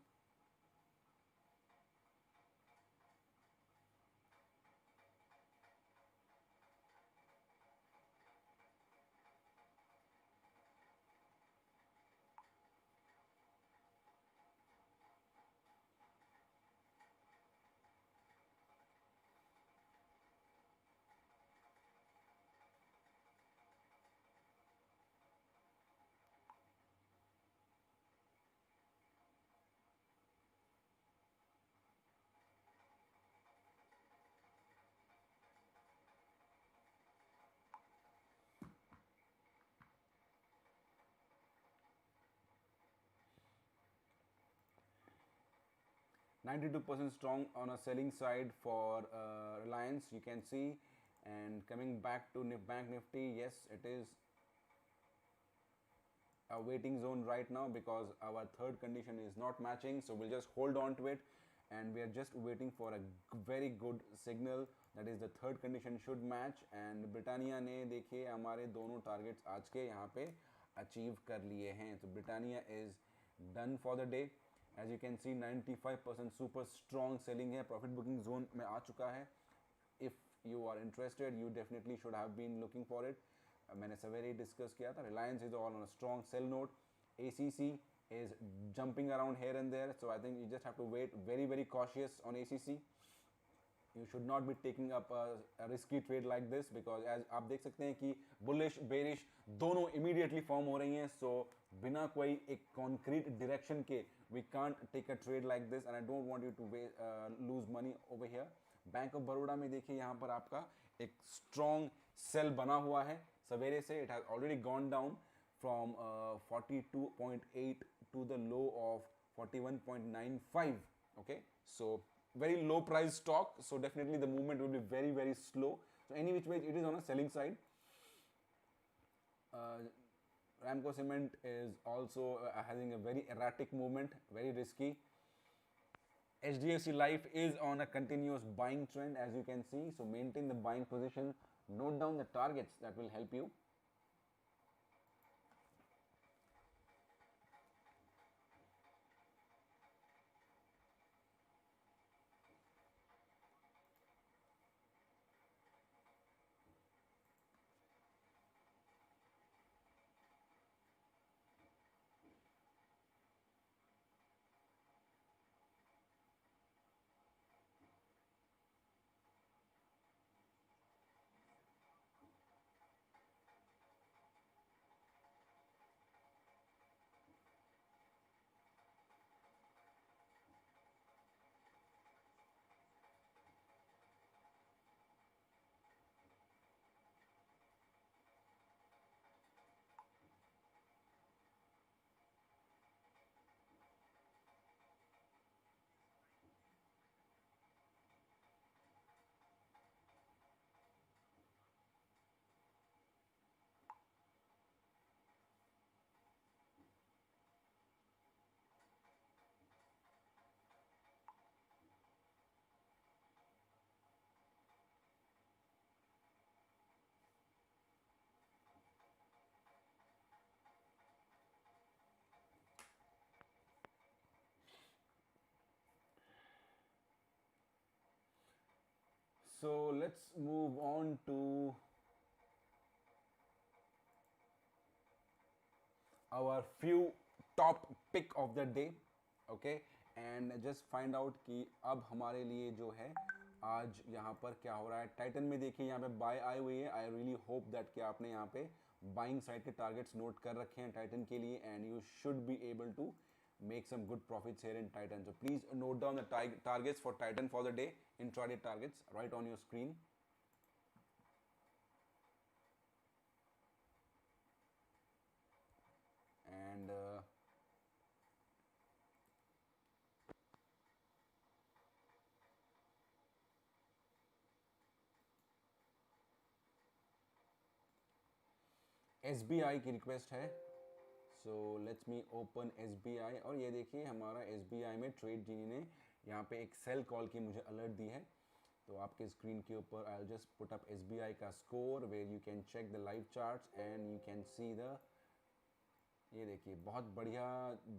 92% strong on a selling side for Reliance, you can see. And coming back to Bank Nifty, yes, it is a waiting zone right now because our third condition is not matching. So we'll just hold on to it, and we are just waiting for a very good signal, that is the third condition should match. And Britannia ने देखिए हमारे दोनों targets आज के यहाँ पे achieve कर लिए हैं. So Britannia is done for the day. As you can see 95% super strong selling है, profit booking zone में आ चुका है. If you are interested, you definitely should have been looking for it. मैंने सवेरे ही डिस्कस किया था. Reliance is all on a strong sell note. ACC is jumping around here and there, so I think you just have to wait, very cautious on ACC. You should not be taking up a risky trade like this because as आप देख सकते हैं कि bullish bearish दोनों immediately form हो रही हैं. So बिना कोई एक concrete direction के we can't take a trade like this, and I don't want you to lose money over here. Bank of Baroda में देखिए यहाँ पर आपका एक strong sell बना हुआ है सवेरे से. It has already gone down from 42.8 to the low of 41.95. Okay, so very low price stock, so definitely the movement will be very slow. So any which way it is on a selling side. Ramco Cement is also having a very erratic movement, very risky. HDFC Life is on a continuous buying trend, as you can see. So maintain the buying position. Note down the targets, that will help you. So let's move on to our few top pick of the day, okay, and just find out कि अब हमारे लिए जो है आज यहाँ पर क्या हो रहा है। टाइटन में देखिए यहाँ पे बाय आई हुई है। आई रियली होप दैट कि आपने यहाँ पे बाइंग साइड के टारगेट्स नोट कर रखे हैं टाइटन के लिए, and you should be able to make some good profits here in Titan. So please note down the targets for Titan for the day, intraday targets right on your screen. And SBI की request है, so let's me open SBI। और ये देखिए हमारा SBI में trade जीनी ने यहाँ पे एक सेल कॉल की मुझे अलर्ट दी है। तो आपके स्क्रीन के ऊपर I will just put up SBI का score where you can check the live charts and you can see the, ये देखिए बहुत बढ़िया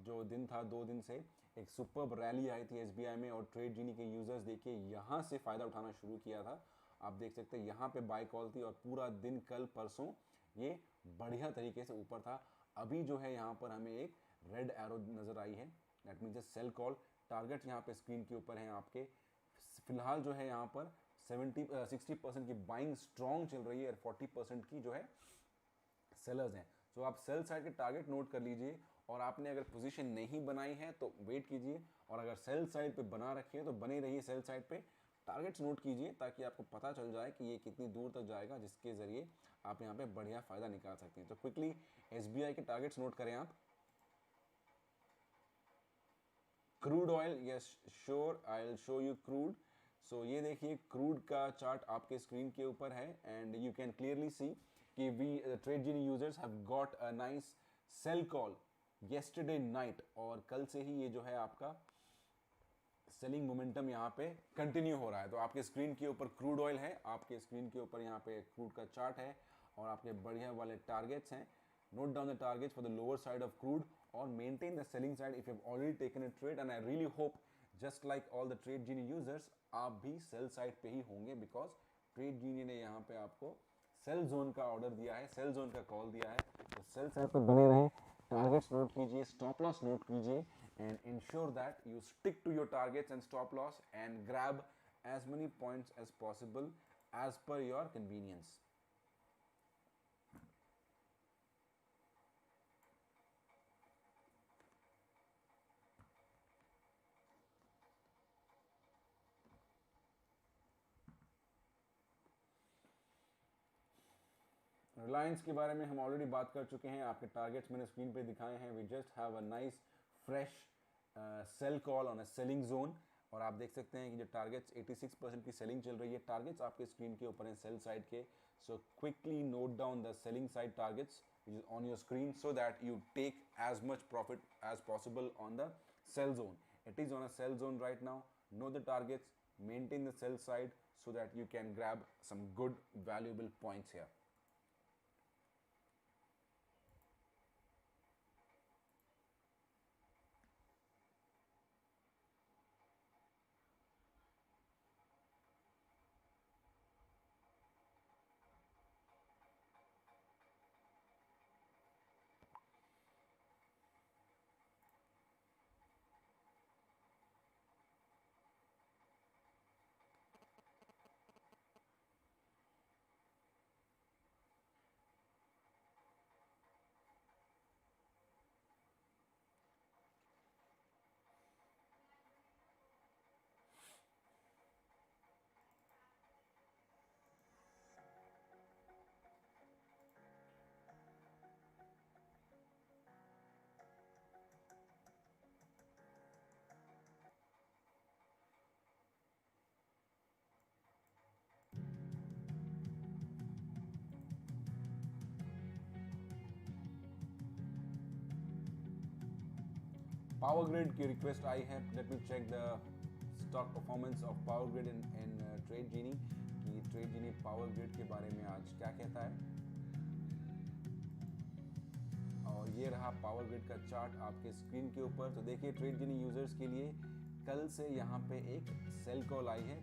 जो दिन था 2 दिन से एक सुपर रैली आई थी SBI में, और ट्रेड जीनी के यूजर्स देखिए यहाँ से फ़ायदा उठाना शुरू किया था। आप देख सकते हैं यहाँ पे बाय कॉल थी और पूरा दिन कल परसों ये बढ़िया तरीके से ऊपर था। अभी जो है यहाँ पर हमें एक रेड एरो नज़र आई है, that means sell call. Target यहाँ पे स्क्रीन के ऊपर हैं आपके। फिलहाल जो है यहाँ पर 60% की बाइंग स्ट्रॉन्ग चल रही है और 40% की जो है सेलर्स हैं। तो आप सेल साइड के टारगेट नोट कर लीजिए, और आपने अगर पोजीशन नहीं बनाई है तो वेट कीजिए, और अगर सेल साइड पे बना रखी है तो बने रहिए सेल साइड पे। टारगेट्स नोट कीजिए ताकि आपको पता चल जाए कि ये कितनी दूर तक जाएगा, जिसके ज़रिए आप यहाँ पे बढ़िया फ़ायदा निकाल सकते हैं। तो क्विकली SBI के टारगेट्स नोट करें आप। Crude oil, yes sure, I will show you crude. So ये देखिए क्रूड का चार्ट आपके स्क्रीन के ऊपर है, and you can clearly see कि we trade genie users have got a nice sell call yesterday night, और कल से ही ये जो है आपका सेलिंग मोमेंटम यहाँ पे कंटिन्यू हो रहा है। तो आपके स्क्रीन के ऊपर क्रूड ऑयल है, आपके स्क्रीन के ऊपर यहाँ पे क्रूड का चार्ट है, और आपके बढ़िया वाले टारगेट्स हैं। Note down the targets for the lower side of crude और maintain the selling side if you have already taken a trade, and I really hope just like all the trade genie users आप भी sell side पे ही होंगे, because trade जीनी ने यहाँ पे आपको sell zone का ऑर्डर दिया है, सेल जोन का कॉल दिया है। तो सेल साइड पे बने रहें, टारगेट्स नोट कीजिए, स्टॉप लॉस नोट कीजिए, and ensure that you stick to your targets and stop loss and grab as many points as possible as per your convenience. Reliance के बारे में हम ऑलरेडी बात कर चुके हैं, आपके टारगेट्स मैंने स्क्रीन पे दिखाए हैं। We just have a nice fresh sell call on a selling zone, और आप देख सकते हैं कि जो टारगेट्स 86% की सेलिंग चल रही है। टारगेट्स आपके स्क्रीन के ऊपर हैं सेल साइड के, सो quickly note down the selling side targets which is on your screen so that you take as much profit as possible on the sell zone. It is on a sell zone right now. Know the targets, maintain the sell side so that you can grab some good valuable points here. Power Grid की request आई है, let me check the stock performance of Power Grid in Tradejini, कि trade जीनी power grid के बारे में आज क्या कहता है। और ये रहा पावर ग्रिड का चार्ट आपके स्क्रीन के ऊपर। तो देखिए ट्रेड जीनी यूजर्स के लिए कल से यहाँ पे एक सेल कॉल आई है,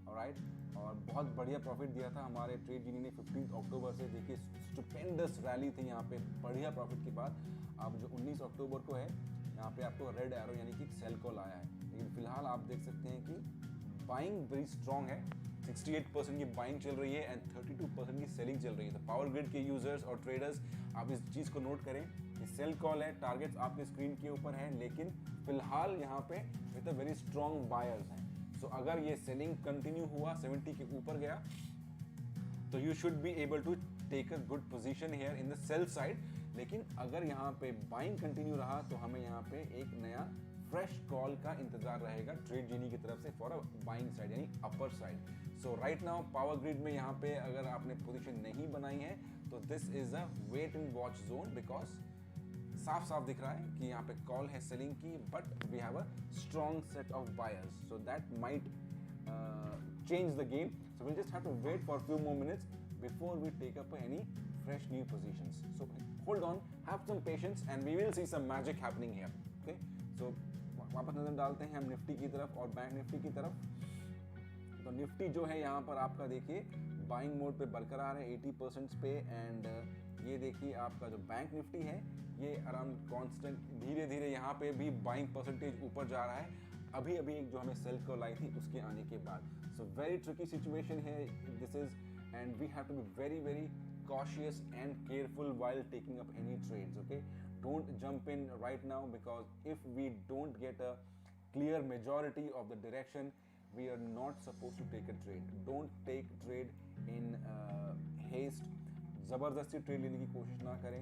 ऑलराइट, और बहुत बढ़िया प्रॉफिट दिया था हमारे ट्रेड जीनी ने 15 अक्टूबर से। देखिए स्टुपेंडस रैली थी यहाँ पे बढ़िया प्रॉफिट के बाद। अब जो 19 अक्टूबर को है यहाँ पे आपको रेड एरो यानी कि सेल कॉल आया है, लेकिन फिलहाल आप देख सकते हैं कि बाइंग वेरी स्ट्रॉन्ग है। 68% की बाइंग चल रही है एंड 32% की सेलिंग चल रही है। तो पावर ग्रिड के यूजर्स और ट्रेडर्स आप इस चीज़ को नोट करें कि सेल कॉल है, टारगेट्स आपके स्क्रीन के ऊपर हैं, लेकिन फिलहाल यहाँ पे with a very strong buyers हैं। सो अगर ये सेलिंग कंटिन्यू हुआ 70 के ऊपर गया तो you should be able to take a good position here in the sell side. लेकिन अगर यहाँ पे बाइंग कंटिन्यू रहा तो हमें यहाँ पे एक नया फ्रेश कॉल का इंतजार रहेगा ट्रेड जीनी की तरफ से फॉर अ बाइंग साइड यानी अपर साइड। सो राइट नाउ पावर ग्रिड में यहाँ पे अगर आपने पोजीशन नहीं बनाई है तो this is a wait and watch zone, because साफ साफ दिख रहा है कि यहाँ पे कॉल है सेलिंग की, but we have a strong set of buyers, so that might change the game. So we'll just have to wait for a few more minutes before we take up any fresh new positions. So hold on, have some patience and we will see some magic happening here. Okay, so वापस नजर डालते हैं हम Nifty की तरफ और bank Nifty की तरफ। तो निफ्टी जो है यहाँ पर आपका देखिए बाइंग मोड पे बरकरार है 80% पे, एंड ये देखिए आपका जो बैंक निफ्टी है ये अराउंड कांस्टेंट धीरे धीरे यहाँ पे भी बाइंग परसेंटेज ऊपर जा रहा है। अभी अभी एक जो हमें सेल कॉल आई थी उसके आने के बाद। सो वेरी ट्रिकी सिचुएशन है this is, and we have to be very very cautious and careful while taking up any trades. Okay, don't jump in right now, because if we don't get a clear majority of the direction, we are not supposed to take a trade. Don't take trade in haste. ज़बरदस्ती trade लेने की कोशिश ना करें।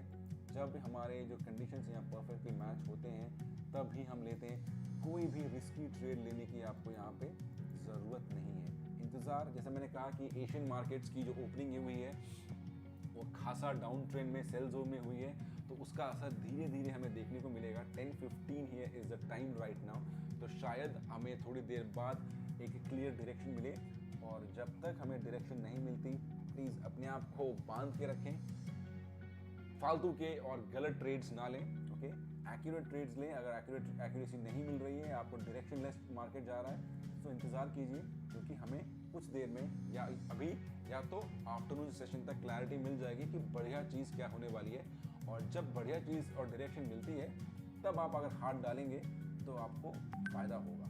जब हमारे जो conditions यहाँ परफेक्टली मैच होते हैं तब ही हम लेते हैं। कोई भी रिस्की ट्रेड लेने की आपको यहाँ पे ज़रूरत नहीं है। इंतज़ार, जैसे मैंने कहा कि एशियन मार्केट्स की जो ओपनिंग हुई है वो खासा डाउन ट्रेंड में सेल जोन में हुई है, तो उसका असर धीरे धीरे हमें देखने को मिलेगा। 10:15 here is the time right now, तो शायद हमें थोड़ी देर बाद एक क्लियर डायरेक्शन मिले, और जब तक हमें डायरेक्शन नहीं मिलती प्लीज़ अपने आप को बांध के रखें, फालतू के और गलत ट्रेड्स ना लें। ओके, एक्यूरेट ट्रेड्स लें। अगर एक्यूरेसी नहीं मिल रही है, आपको डायरेक्शन लेस मार्केट जा रहा है, तो इंतज़ार कीजिए, क्योंकि हमें कुछ देर में या अभी या तो आफ्टरनून सेशन तक क्लैरिटी मिल जाएगी कि बढ़िया चीज़ क्या होने वाली है। और जब बढ़िया चीज़ और डायरेक्शन मिलती है तब आप अगर हाथ डालेंगे तो आपको फ़ायदा होगा।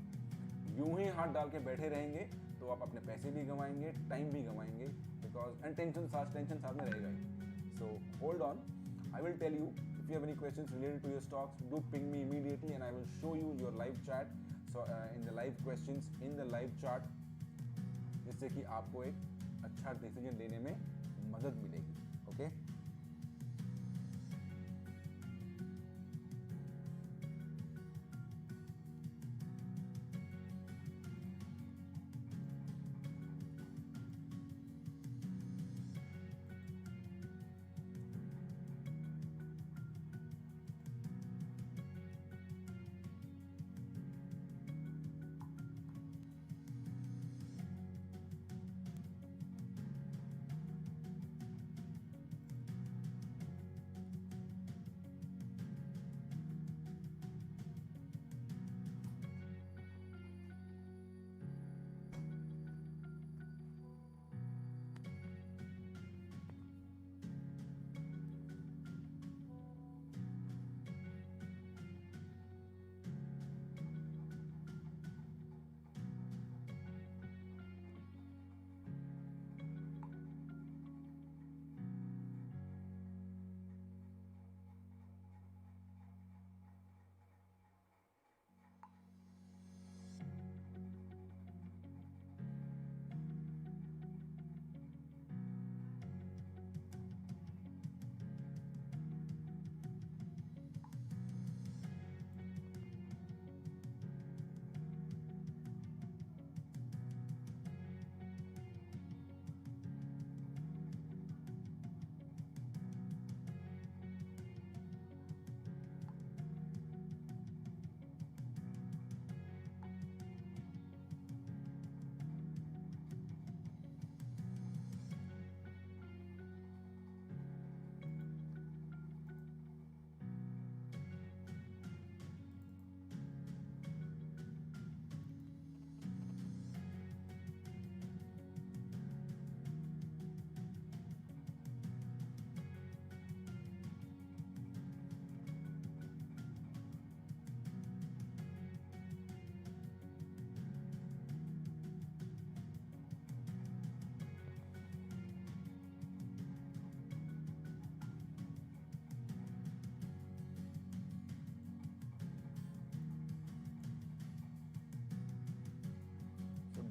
यूं ही हाथ डाल के बैठे रहेंगे तो आप अपने पैसे भी गंवाएंगे, टाइम भी गंवाएंगे, बिकॉज एंड टेंशन साथ में रहेगा ही। So hold on, I will tell you if you have any questions related to your stocks, do ping me immediately and I will show you your live chat. So in the live questions in the live chat, जिससे कि आपको एक अच्छा decision लेने में मदद मिलेगी। Okay,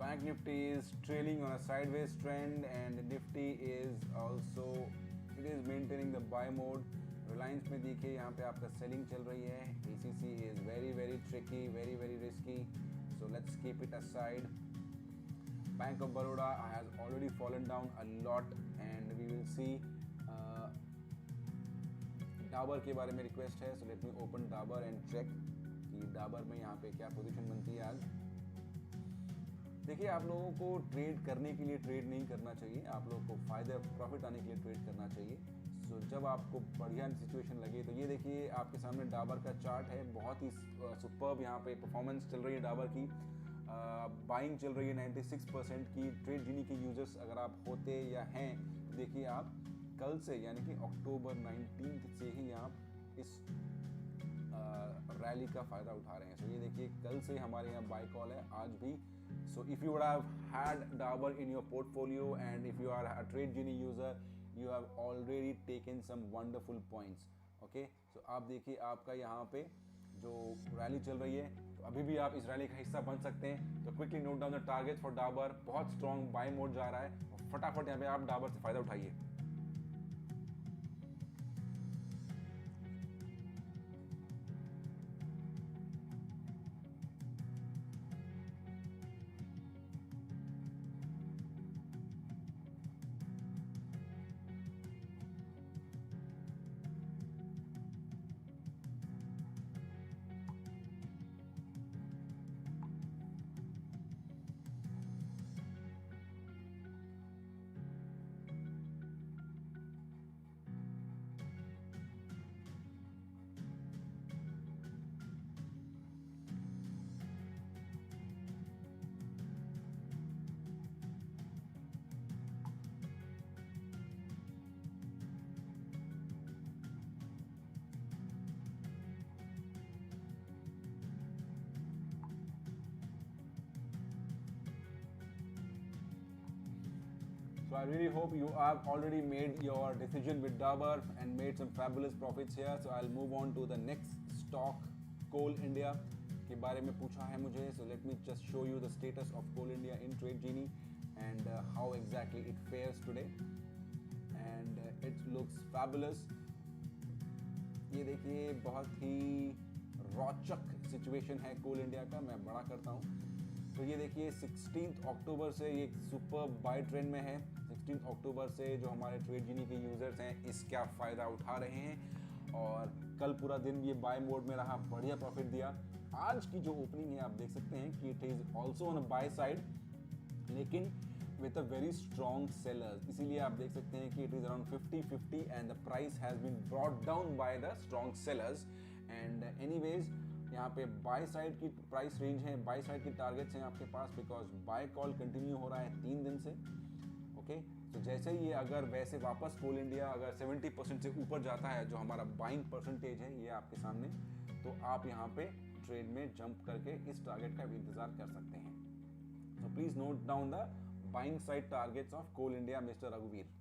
Bank Nifty is trailing on a sideways trend and Nifty is also it is maintaining the buy mode. Reliance में देखिए यहाँ पे आपका सेलिंग चल रही है. ACC is very tricky, very risky. So let's keep it aside. Bank of Baroda has already fallen down a lot and we will see. Dabur के बारे में रिक्वेस्ट है. So let me open Dabur and check कि डाबर में यहाँ पे क्या position बनती है आज. देखिए आप लोगों को ट्रेड करने के लिए ट्रेड नहीं करना चाहिए. आप लोगों को फायदा प्रॉफिट आने के लिए ट्रेड करना चाहिए. सो जब आपको बढ़िया सिचुएशन लगे तो ये देखिए आपके सामने डाबर का चार्ट है. बहुत ही सुपर्ब यहाँ पे परफॉर्मेंस चल रही है डाबर की. बाइंग चल रही है 96% की. ट्रेड जीनी के यूजर्स अगर आप होते या हैं तो देखिए आप कल से यानी कि अक्टूबर 19 से ही आप इस रैली का फ़ायदा उठा रहे हैं. सो ये देखिए कल से हमारे यहाँ बाय कॉल है आज भी. So if you would have had Dabur in your portfolio and if you are a Trade Genie user you have already taken some wonderful points. Okay so आप देखिए आपका यहाँ पे जो रैली चल रही है तो अभी भी आप इस रैली का हिस्सा बन सकते हैं. तो quickly note down the target for Dabur. बहुत स्ट्रॉन्ग बाय मोड जा रहा है और फटाफट यहाँ पे आप डाबर से फ़ायदा उठाइए. So I really hope you have already made your decision with Dabur and made some fabulous profits here. So I'll move on to the next stock, Coal India के बारे में पूछा है मुझे. So let me just show you the status of Coal India in Trade Genie and how exactly it fares today. And it looks fabulous. ये देखिए बहुत ही रोचक सिचुएशन है कोल इंडिया का. मैं बड़ा करता हूँ तो ये देखिए 16 अक्टूबर से ये सुपर बाय ट्रेंड में है. 16 अक्टूबर से जो हमारे ट्रेड जीनी के यूजर्स हैं इसका फ़ायदा उठा रहे हैं और कल पूरा दिन ये बाय मोड में रहा. बढ़िया प्रॉफिट दिया. आज की जो ओपनिंग है आप देख सकते हैं कि it is also on a by side लेकिन with a very strong sellers. इसीलिए आप देख सकते हैं कि it is around 50-50 and the price has been brought down by the strong sellers. And anyways यहाँ पे बाय साइड की प्राइस रेंज है, बाय साइड की टारगेट्स हैं आपके पास बिकॉज बाय कॉल कंटिन्यू हो रहा है 3 दिन से. ओके तो जैसे ही ये अगर वैसे वापस कोल इंडिया अगर 70% से ऊपर जाता है जो हमारा बाइंग परसेंटेज है ये आपके सामने, तो आप यहाँ पे ट्रेड में जंप करके इस टारगेट का भी इंतजार कर सकते हैं. So please note down the buying side targets of Coal India, Mr. Raghuveer.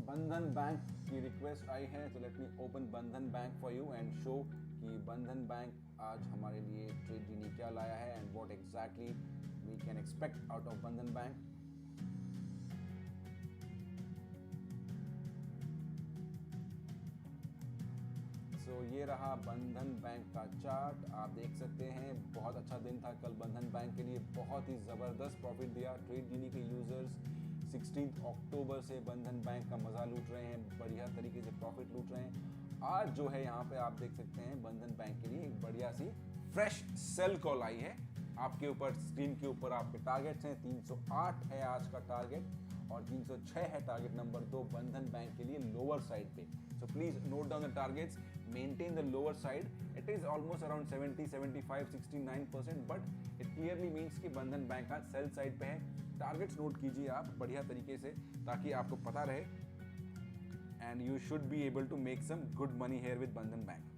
बंधन बैंक की रिक्वेस्ट आई है तो लेट मी ओपन बंधन bank for you and show कि बंधन बैंक आज हमारे लिए ट्रेड जीनी क्या लाया है and what exactly we can expect out of Bandhan Bank. सो ये रहा बंधन बैंक का चार्ट. आप देख सकते हैं बहुत अच्छा दिन था कल बंधन बैंक के लिए. बहुत ही ज़बरदस्त प्रॉफिट दिया. ट्रेड जीनी के यूज़र्स 16 अक्टूबर से बंधन बैंक का मज़ा लूट रहे हैं, बढ़िया तरीके से प्रॉफिट लूट रहे हैं. आज जो है यहाँ पे आप देख सकते हैं बंधन बैंक के लिए एक बढ़िया सी फ्रेश सेल कॉल आई है. आपके ऊपर स्क्रीन के ऊपर आपके टारगेट्स हैं. 308 है आज का टारगेट और 306 है टारगेट नंबर 2 बंधन बैंक के लिए लोअर साइड पे. So please note down the targets, maintain the lower side. It is almost around 70, 75, 69%, but it clearly means कि बंधन बैंक का सेल साइड पे है. टारगेट्स नोट कीजिए आप बढ़िया तरीके से ताकि आपको पता रहे, and you should be able to make some good money here with Bandhan Bank.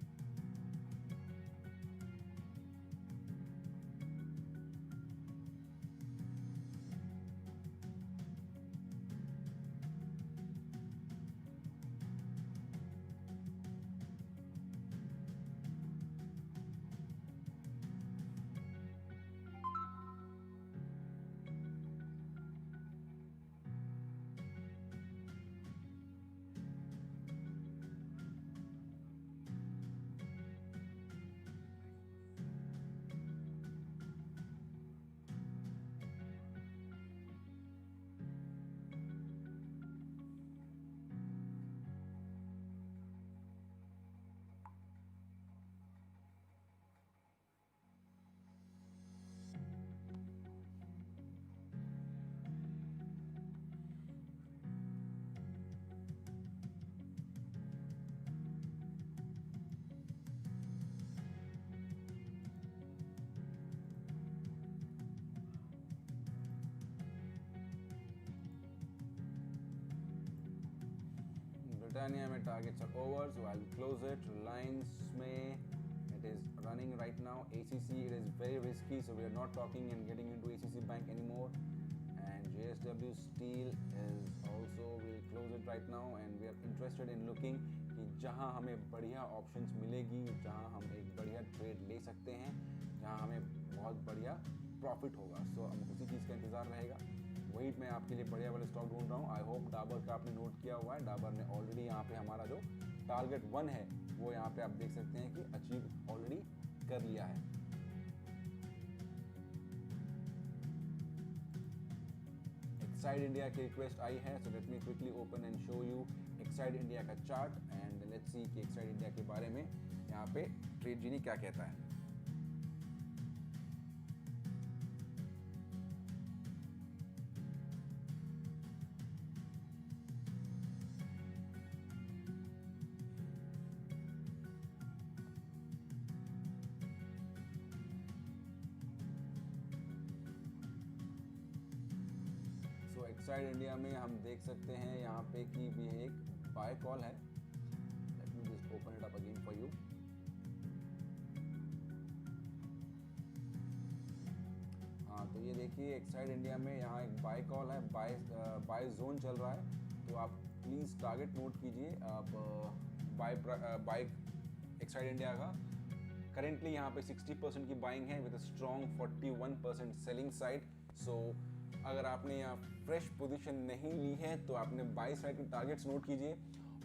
Britannia में targets are over, so I'll close it. Reliance में it is running right now. ACC it is very risky, so we are not talking and getting into ACC Bank anymore. And JSW Steel is also, we'll close it right now, and we are interested in looking कि जहाँ हमें बढ़िया options मिलेगी, जहाँ हम एक बढ़िया trade ले सकते हैं, जहाँ हमें बहुत बढ़िया profit होगा. So हम उसी चीज़ का इंतज़ार रहेगा. वही मैं आपके लिए बढ़िया वाले स्टॉक ढूंढ रहा हूँ. आई होप डाबर का आपने नोट किया हुआ है. डाबर ने ऑलरेडी यहाँ पे हमारा जो टारगेट 1 है वो यहाँ पे आप देख सकते हैं कि अचीव ऑलरेडी कर लिया है. एक्साइड इंडिया की रिक्वेस्ट आई है, सो let me quickly open and show you Exide India का चार्ट एंड लेट्स सी कि एक्साइड इंडिया के बारे में यहाँ पे ट्रेड जीनी क्या कहता है. एक्साइड इंडिया में हम देख सकते हैं यहाँ पे कि भी एक बाय कॉल है. Let me just open it up again for you. हाँ, तो ये देखिए एक्साइड इंडिया में यहाँ एक बाय कॉल है, बाय जोन चल रहा है. तो आप प्लीज़ टारगेट नोट कीजिए. आप बाय एक्साइड इंडिया का करेंटली यहाँ पे 60% की बाइंग है with a strong 41% selling side. So अगर आपने यहाँ फ्रेश पोजीशन नहीं ली है तो आपने बाई साइड के टारगेट्स नोट कीजिए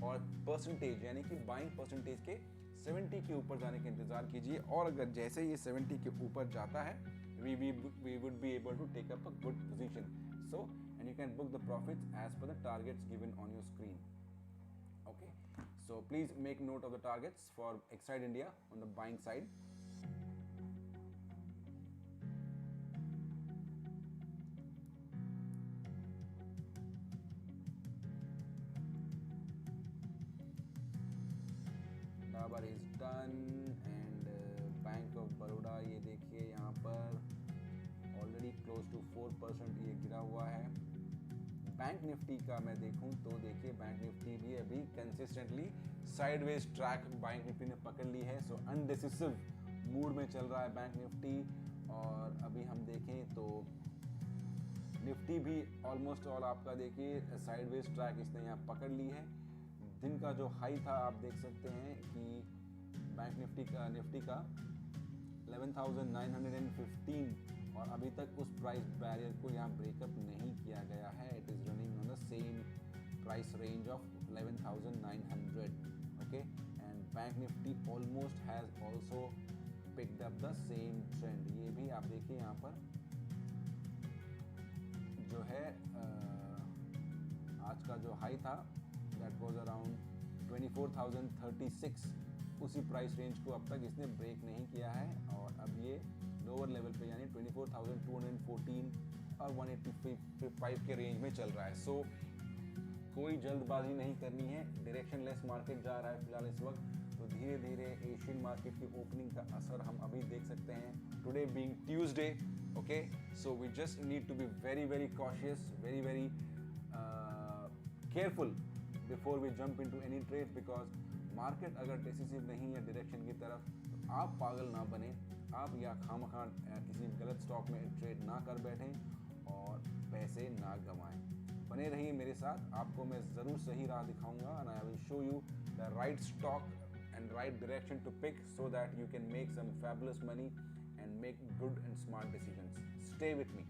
और परसेंटेज यानी कि बाइंग परसेंटेज के 70 के ऊपर जाने का इंतज़ार कीजिए. और अगर जैसे ये 70 के ऊपर जाता है we would be able to take up a good position. So and you can book the profits as per the targets given on your screen. Okay, so please make note of the targets for Exide India on the buying side. Dabur is done and Bank of Baroda ये देखिए यहाँ पर already close to 4% ये गिरा हुआ है. Bank Nifty का मैं देखूं तो देखिए बैंक निफ्टी भी अभी consistently sideways track bank Nifty ने पकड़ ली है. सो अनडिसिसिव मूड में चल रहा है बैंक निफ्टी. और अभी हम देखें तो निफ्टी भी ऑलमोस्ट ऑल आपका देखिए साइडवेज ट्रैक इसने यहाँ पकड़ ली है. दिन का जो हाई था आप देख सकते हैं कि बैंक निफ्टी का 11,915 और अभी तक उस प्राइस बैरियर को यहाँ ब्रेकअप नहीं किया गया है. It is running on the same price range of 11,900. Okay, and bank Nifty almost has also picked up the same trend. ये भी आप देखिए यहाँ पर जो है आज का जो हाई था दैट वाज अराउंड 24,036. उसी प्राइस रेंज को अब तक इसने ब्रेक नहीं किया है और अब ये लोअर लेवल पे यानी 24,214 और 185 के रेंज में चल रहा है. सो कोई जल्दबाजी नहीं करनी है। डायरेक्शनलेस मार्केट जा रहा है फिलहाल इस वक्त, तो धीरे धीरे एशियन मार्केट की ओपनिंग का असर हम अभी देख सकते हैं। Today being Tuesday, okay, so we just need to be very very cautious, very very careful before we jump into any trade, because market अगर डिसिसिव नहीं है डायरेक्शन की तरफ तो आप पागल ना बने, आप या खामखा किसी गलत स्टॉक में ट्रेड ना कर बैठें और पैसे ना गंवाएं। बने रहिए मेरे साथ, आपको मैं ज़रूर सही राह दिखाऊंगा and I will show you the right stock and right direction to pick so that you can make some fabulous money and make good and smart decisions. Stay with me.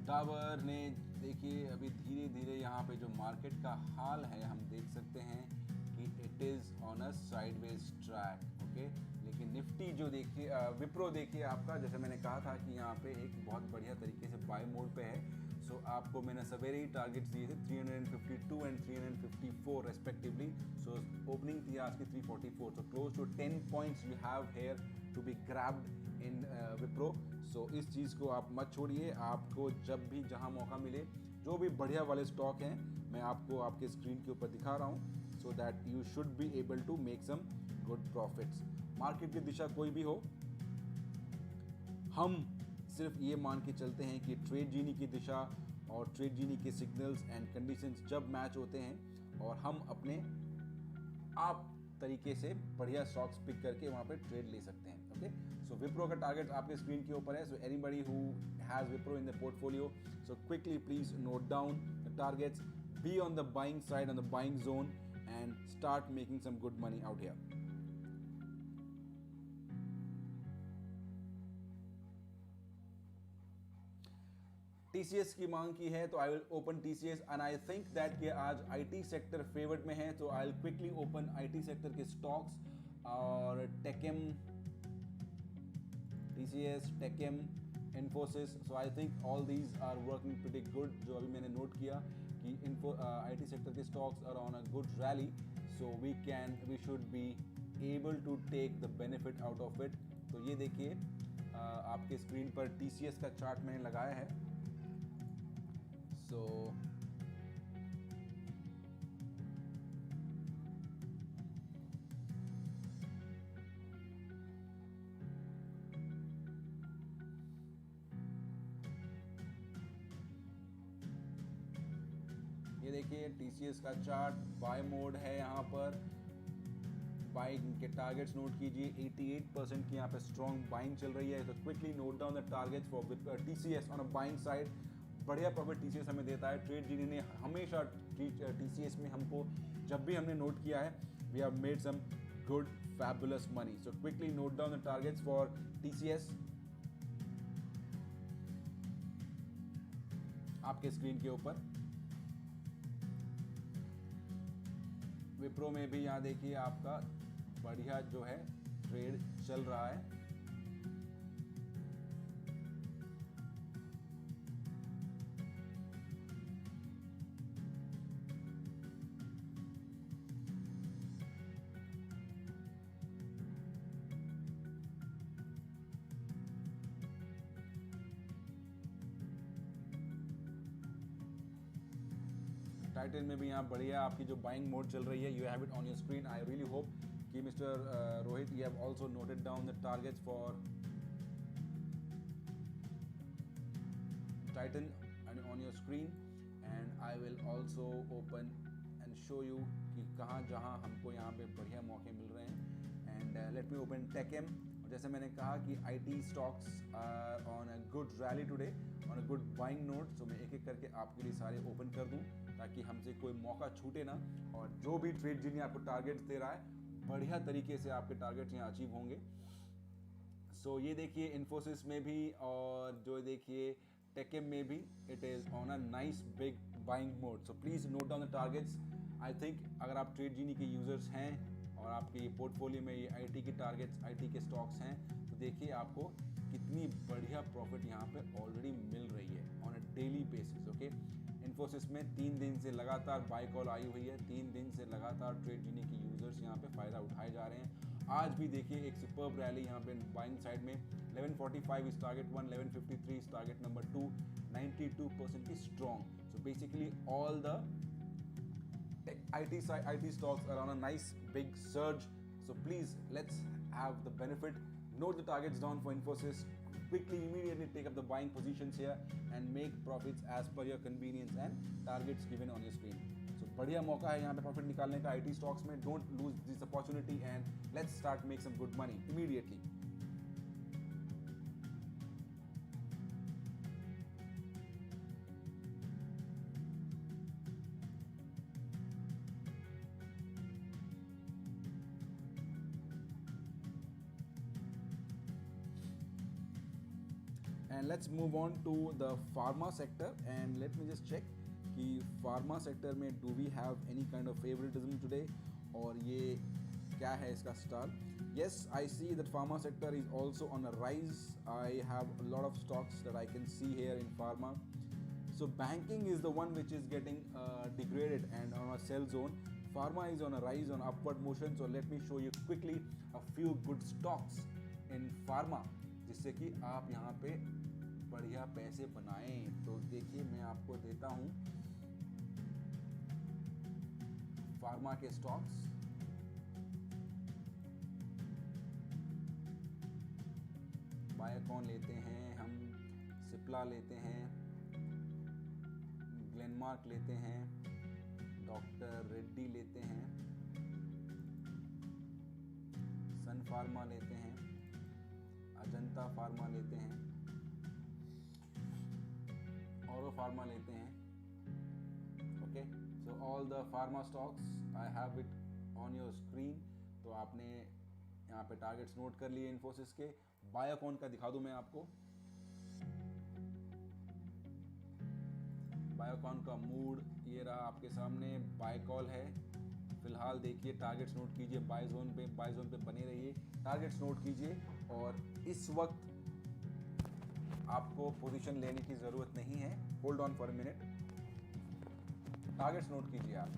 Dabur ने देखिए अभी धीरे धीरे यहाँ पे जो मार्केट का हाल है हम देख सकते हैं कि it is on a sideways track, okay. लेकिन निफ्टी जो देखिए विप्रो देखिए आपका, जैसे मैंने कहा था कि यहाँ पे एक बहुत बढ़िया तरीके से बाय मोड पे है। सो आपको मैंने सवेरे ही टारगेट्स दिए थे 352 एंड 354 रेस्पेक्टिवली. सो ओपनिंग थी आज की 344. So close to 10 points you have here to be grabbed in Wipro. So इस चीज़ को आप मत छोड़िए. आपको जब भी जहां मौका मिले, जो भी बढ़िया वाले स्टॉक हैं मैं आपको आपके स्क्रीन के ऊपर दिखा रहा हूँ, so that you should be able to make some good profits. Market की दिशा कोई भी हो, हम सिर्फ ये मान के चलते हैं कि ट्रेड जीनी की दिशा और ट्रेड जीनी के सिग्नल्स एंड कंडीशंस जब मैच होते हैं और हम अपने आप तरीके से बढ़िया स्टॉक्स पिक करके वहाँ पे ट्रेड ले सकते हैं. ओके, सो विप्रो का टारगेट आपके स्क्रीन के ऊपर है. So anybody who has Wipro in the portfolio, so quickly please note down the targets, be on the buying side, on the buying zone and start making some good money out here. TCS की मांग की है तो I will open TCS and I think that कि आज IT sector favoured में है, तो I will quickly open IT sector के स्टॉक्स और TechM, TCS, Tekam, Infosys. So I think all these are working pretty good. जो अभी मैंने नोट किया कि IT सेक्टर के stocks are on a good rally, so we should be able to take the benefit out of it. तो ये देखिए आपके स्क्रीन पर TCS का चार्ट मैंने लगाया है. So ये देखिए TCS का चार्ट, बाय मोड है यहाँ पर. बाइंग के टारगेट्स नोट कीजिए. 88% की यहाँ पे स्ट्रॉन्ग बाइंग चल रही है. तो quickly note down the targets for TCS on a buying side. बढ़िया प्रॉफिट TCS हमें देता है. ट्रेड जीनी ने हमेशा TCS में हमको जब भी हमने नोट किया है, we have made some good fabulous money. So quickly note down the targets for TCS आपके स्क्रीन के ऊपर. विप्रो में भी यहाँ देखिए आपका बढ़िया जो है ट्रेड चल रहा है. टाइटन में भी यहाँ बढ़िया आपकी जो बाइंग मोड चल रही है, you have it on your screen. I really hope कि mister Rohit you have also noted down the targets for Titan on your screen and I will also open and show you कि कहाँ जहाँ हमको यहाँ पे बढ़िया मौके मिल रहे हैं. And let me open TechM. जैसे मैंने कहा कि IT stocks are on a good rally today, on a good buying note. So मैं एक एक करके आपके लिए सारे ओपन कर दूं ताकि हमसे कोई मौका छूटे ना. और जो भी ट्रेड जीनी आपको टारगेट्स दे रहा है, बढ़िया तरीके से आपके टारगेट्स यहाँ अचीव होंगे. सो ये देखिए इन्फोसिस में भी और जो देखिए टेकम में भी, it is on a nice big buying mode. So please note down the targets. I think अगर आप ट्रेड जीनी के यूज़र्स हैं और आपके ये पोर्टफोलियो में ये IT के टारगेट्स, IT के स्टॉक्स हैं, तो देखिए आपको कितनी बढ़िया प्रॉफिट यहाँ पे ऑलरेडी मिल रही है on a daily basis. Okay, Infosys में 3 दिन से लगातार बाय कॉल आई हुई है. 3 दिन से लगातार ट्रेड जीनी के यूज़र्स यहाँ पे फ़ायदा उठाए जा रहे हैं. आज भी देखिए एक सुपर्ब रैली यहाँ पे बाइंग साइड में. 1145 is target 1, 1153 is target number 2, 92% की strong. So basically all the IT stocks are on a nice big surge. So please let's have the benefit. Note the targets down for Infosys. Quickly, immediately take up the buying positions here and make profits as per your convenience and targets given on your screen. So बढ़िया मौका है यहाँ पे profit निकालने का IT stocks में. Don't lose this opportunity and let's start make some good money immediately. And let's move on to the pharma sector and let me just check कि pharma sector में do we have any kind of favoritism today और ये क्या है इसका star. Yes, I see that pharma sector is also on a rise. I have a lot of stocks that I can see here in pharma. So banking is the one which is getting degraded and on a sell zone. Pharma is on a rise on upward motion. So let me show you quickly a few good stocks in pharma जिससे कि आप यहाँ पे बढ़िया पैसे बनाएं. तो देखिए मैं आपको देता हूँ फार्मा के स्टॉक्स. बायोकॉन लेते हैं हम, सिप्ला लेते हैं, ग्लेनमार्क लेते हैं, डॉक्टर रेड्डी लेते हैं, सन फार्मा लेते हैं, अजंता फार्मा लेते हैं, औरो फार्मा लेते हैं. Okay, so all the pharma stocks I have it on your screen. तो आपने यहाँ पे टारगेट्स नोट कर लिए इन्फोसिस के. बायोकॉन का दिखा दूं मैं आपको. बायोकॉन का मूड ये रहा आपके सामने. बाय कॉल है फिलहाल. देखिए टारगेट्स नोट कीजिए. बाय जोन पे बने रहिए. टारगेट्स नोट कीजिए. और इस वक्त आपको पोजीशन लेने की ज़रूरत नहीं है. Hold on for a minute. Targets note कीजिए आप.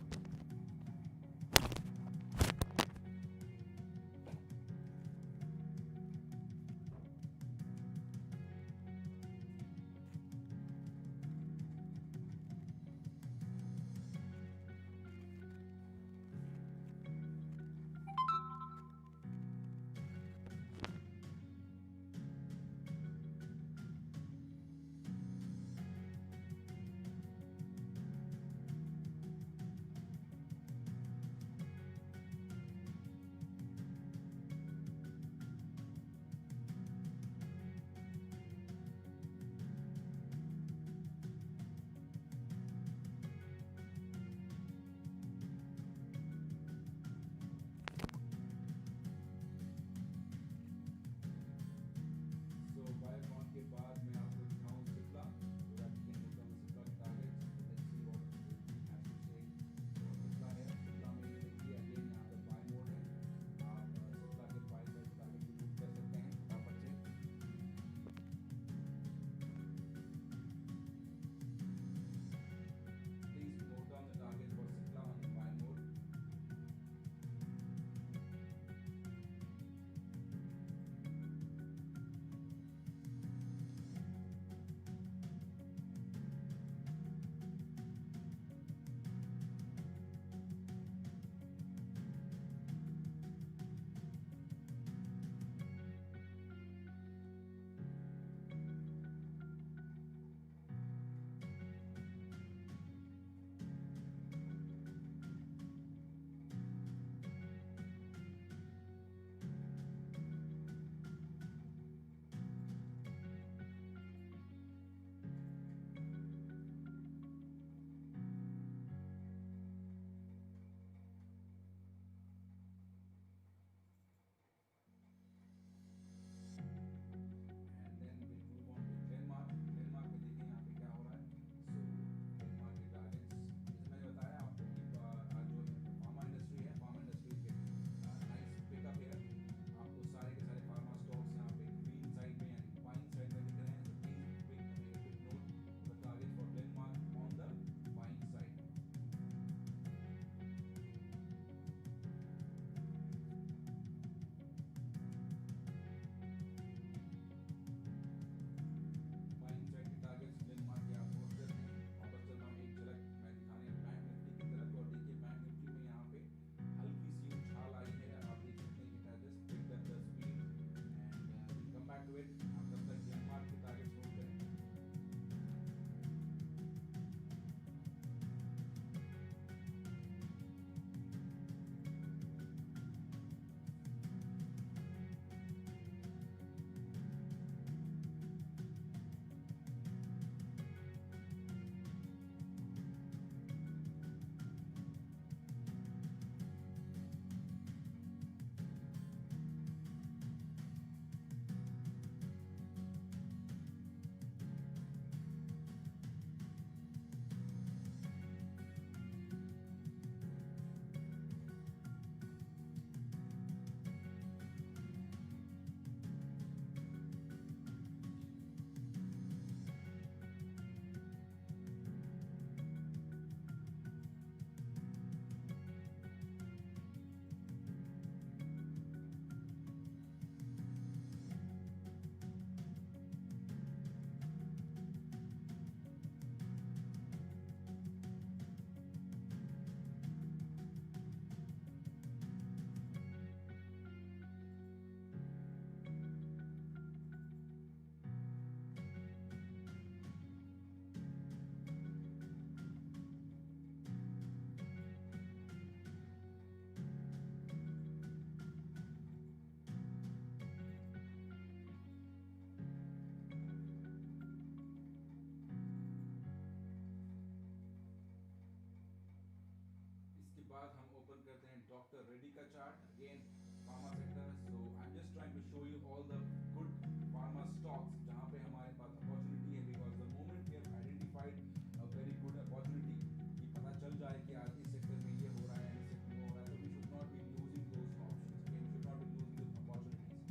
बाद हम ओपन करते हैं डॉक्टर रेड्डी का chart, again pharma sector. So I am just trying to show you all the good pharma stocks जहां पे हमारे पास अपॉर्चुनिटी है, because the moment we have identified a very good opportunity, कि पता चल जाए कि आज इस सेक्टर में ये हो रहा है, इस सेक्टर में हो रहा है, तो we should not be losing those options, we should not be losing those opportunities.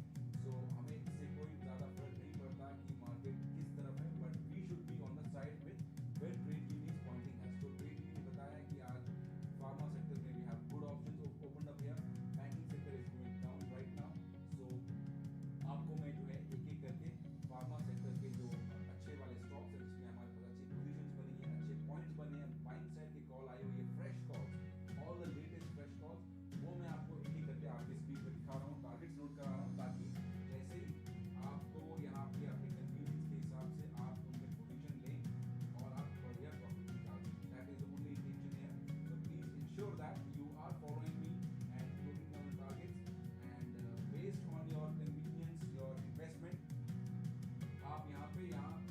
So हमें इससे कोई ज़्यादा फर्क नहीं पड़ता कि मार्केट किस तरफ है, but we should be on the side with where trade union is pointing us. तो ट्रेड यूनियन ने बताया कि आज pharma sector में we have good options opened up here. Banking sector is going down right now. So आपको मैं जो है एक एक करके pharma sector के जो अच्छे वाले stocks है जिसमें हमारे पास अच्छी positions बनी है, अच्छे points बने हैं, buying side की call आई हुई है, fresh calls, all the latest fresh calls, वो मैं आपको एक एक करके आपके स्क्रीन पर दिखा रहा हूँ, टारगेट्स नोट करा रहा हूँ, ताकि जैसे ही आपको यहाँ पे अपने कन्वीनियंस के हिसाब से आप उनमें पोजीशन लें और आप बढ़िया प्रॉफिट निकाल सकें. That is the only intention है. Ensure that you are following me and noting down the targets, and based on your convenience, your investment, आप यहाँ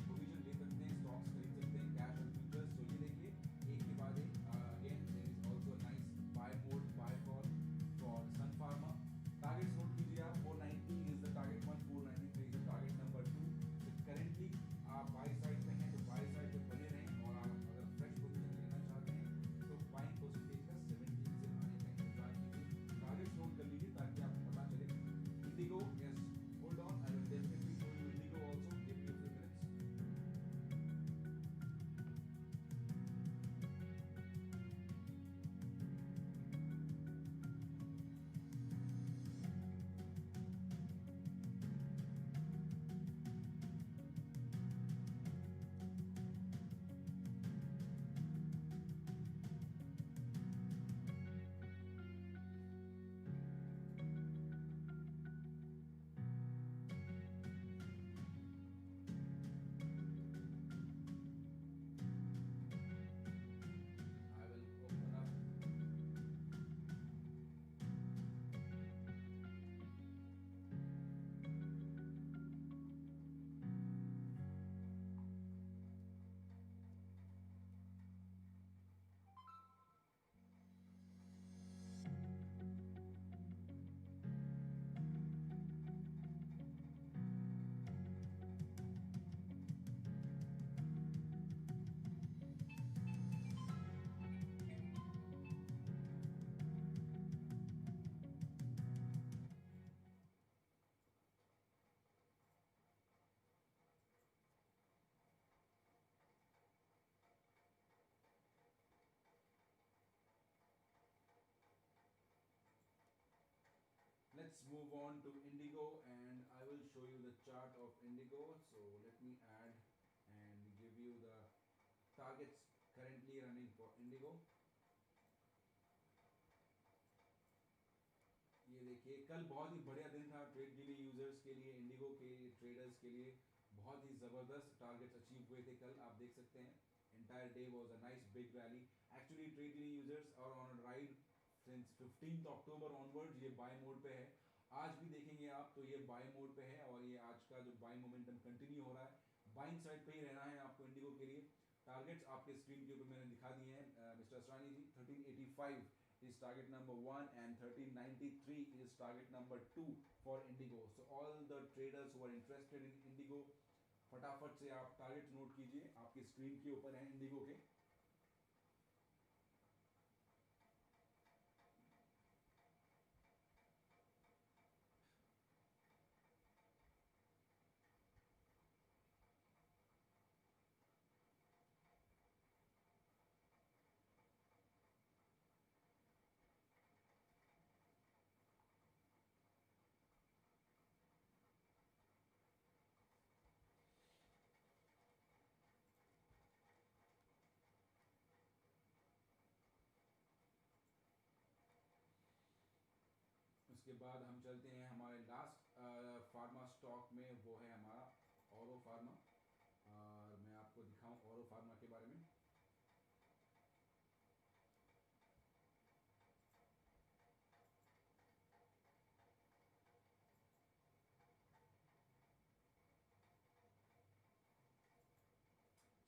प्रोविजन ले सकते हैं, स्टॉक्स खरीद सकते हैं, कैश और फ्यूचर्स. तो ये देखिए एक के बाद एक. Again there is also nice buy mode, buy call for Sun Pharma. Targets note कीजिए आप. 490 is the target 1, 493 is the target number 2. तो करेंटली आप बाय साइड पे हैं तो बाय साइड पे बने रहें, और आप अगर फ्रेश पोजीशन लेना चाहते हैं तो बाइंग परसेंटेज का 17 से आने का इंतजार कीजिए. टारगेट्स नोट कर लीजिए ताकि आपको पता चले. Indigo, yes, hold on, I will definitely show you Indigo also. Give me a few minutes. Let's move on to Indigo, and I will show you the chart of Indigo. So let me add and give you the targets currently running for Indigo. ये देखिए कल बहुत ही बढ़िया दिन था trade जीनी users के लिए, Indigo के ट्रेडर्स के लिए. बहुत ही ज़बरदस्त टारगेट्स अचीव हुए थे कल, आप देख सकते हैं. Entire day was a nice big rally. Actually Trade genie users are on ride since 15 October onwards. ये बाय मोड पे है. आज भी देखेंगे आप तो ये बाय मोड पे है, और ये आज का जो बाय मोमेंटम कंटिन्यू हो रहा है. बाइंग साइड पे ही रहना है आपको इंडिगो के लिए. टारगेट्स आपके स्क्रीन के ऊपर मैंने दिखा दिए हैं mister Asrani ji. 1385 is target number 1 and 1393 is target number 2 for Indigo. So all the traders who are interested in Indigo, फटाफट से आप टारगेट नोट कीजिए, आपकी स्क्रीन के ऊपर है इंडिगो के. उसके बाद हम चलते हैं हमारे लास्ट फार्मा स्टॉक में, वो है हमारा औरो फार्मा. और मैं आपको दिखाऊं औरो फार्मा के बारे में.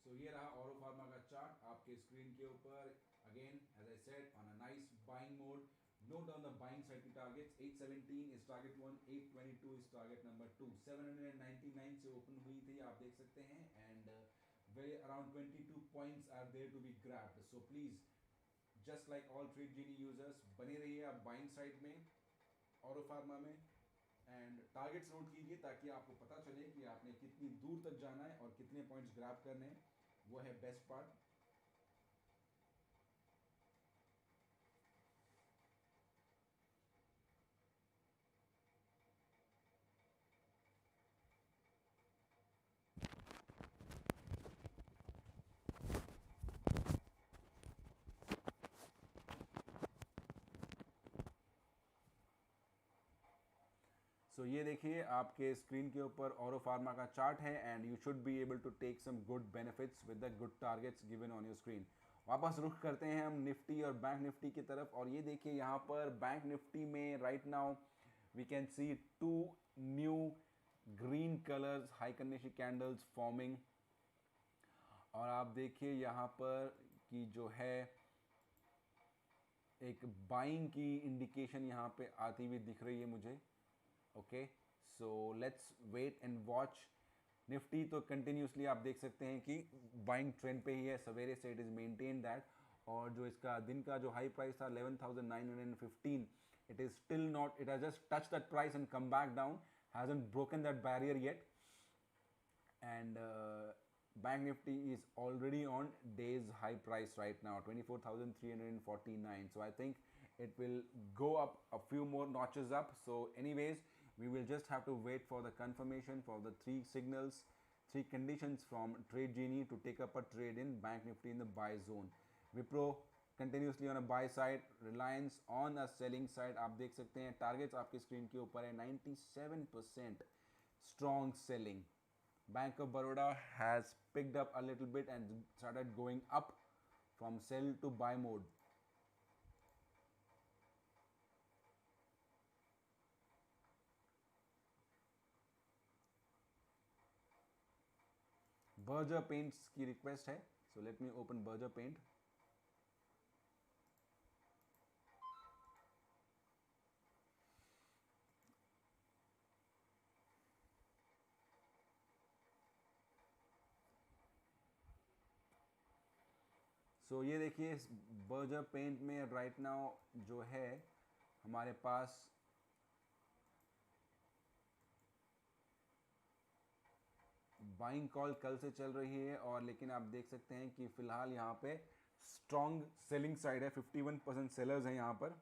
सो ये रहा औरो फार्मा का चार्ट आपके स्क्रीन के ऊपर. Again as I said on a nice buying mode. Note down the buying side की targets. 817 is target 1, 822 is target number 2. 799 से open हुई थी, आप देख सकते हैं, and very around 22 points are there to be grabbed. So please, just like all Trade Genie users, बने रहिए आप buying side में, Oro Pharma में, एंड टारगेट्स नोट कीजिए ताकि आपको पता चले कि आपने कितनी दूर तक जाना है और कितने पॉइंट्स ग्रैब करने हैं. वो है बेस्ट पार्ट. सो ये देखिए आपके स्क्रीन के ऊपर ऑरो फार्मा का चार्ट है and you should be able to take some good benefits with the good targets given on your screen. वापस रुख करते हैं हम निफ्टी और बैंक निफ्टी की तरफ और ये देखिए यहाँ पर बैंक निफ्टी में right now we can see two new green colours high confidence candles forming. और आप देखिए यहाँ पर कि जो है एक बाइंग की इंडिकेशन यहाँ पे आती हुई दिख रही है मुझे. Okay, so let's wait and watch. Nifty तो कंटिन्यूसली आप देख सकते हैं कि बाइंग ट्रेंड पे ही है. सवेरे से इट इज़ मेंटेन दैट. और जो इसका दिन का जो हाई प्राइस था 11,915, it is still not, it has just touch that price and come back down, hasn't broken that barrier yet. And Bank Nifty is already on day's high price right now, 24,349. So I think it will go up a few more notches up. So anyways, we will just have to wait for the confirmation for the three signals, three conditions from Trade Genie to take up a trade in Bank Nifty in the buy zone. Wipro continuously on a buy side, Reliance on a selling side. आप देख सकते हैं targets आपकी screen के ऊपर है. 97% strong selling. Bank of Baroda has picked up a little bit and started going up from sell to buy mode. Berger Paints की request है, so let me open Berger Paint. सो ये देखिए Berger paint में right now जो है हमारे पास buying call कल से चल रही है. और लेकिन आप देख सकते हैं कि फिलहाल यहाँ पे स्ट्रॉन्ग सेलिंग साइड है. 51% सेलर्स हैं यहाँ पर.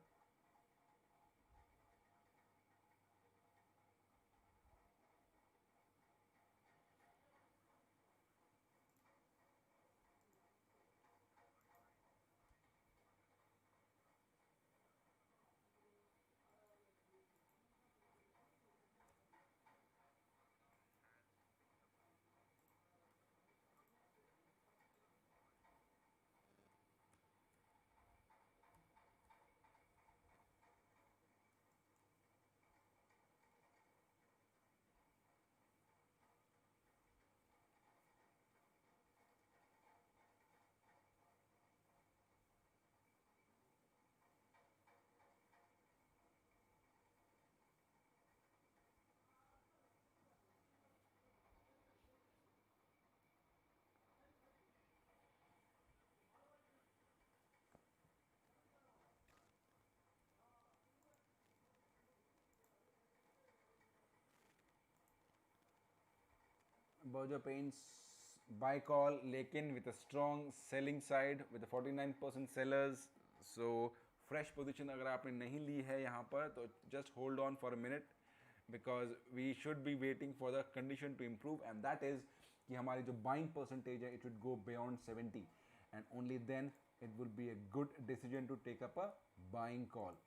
Berger Paints buy call लेकिन with a strong selling side with a 49% sellers. So fresh position अगर आपने नहीं ली है यहाँ पर तो just hold on for a minute because we should be waiting for the condition to improve and that is कि हमारी जो buying percentage है it should go beyond 70 and only then it will be a good decision to take up a buying call.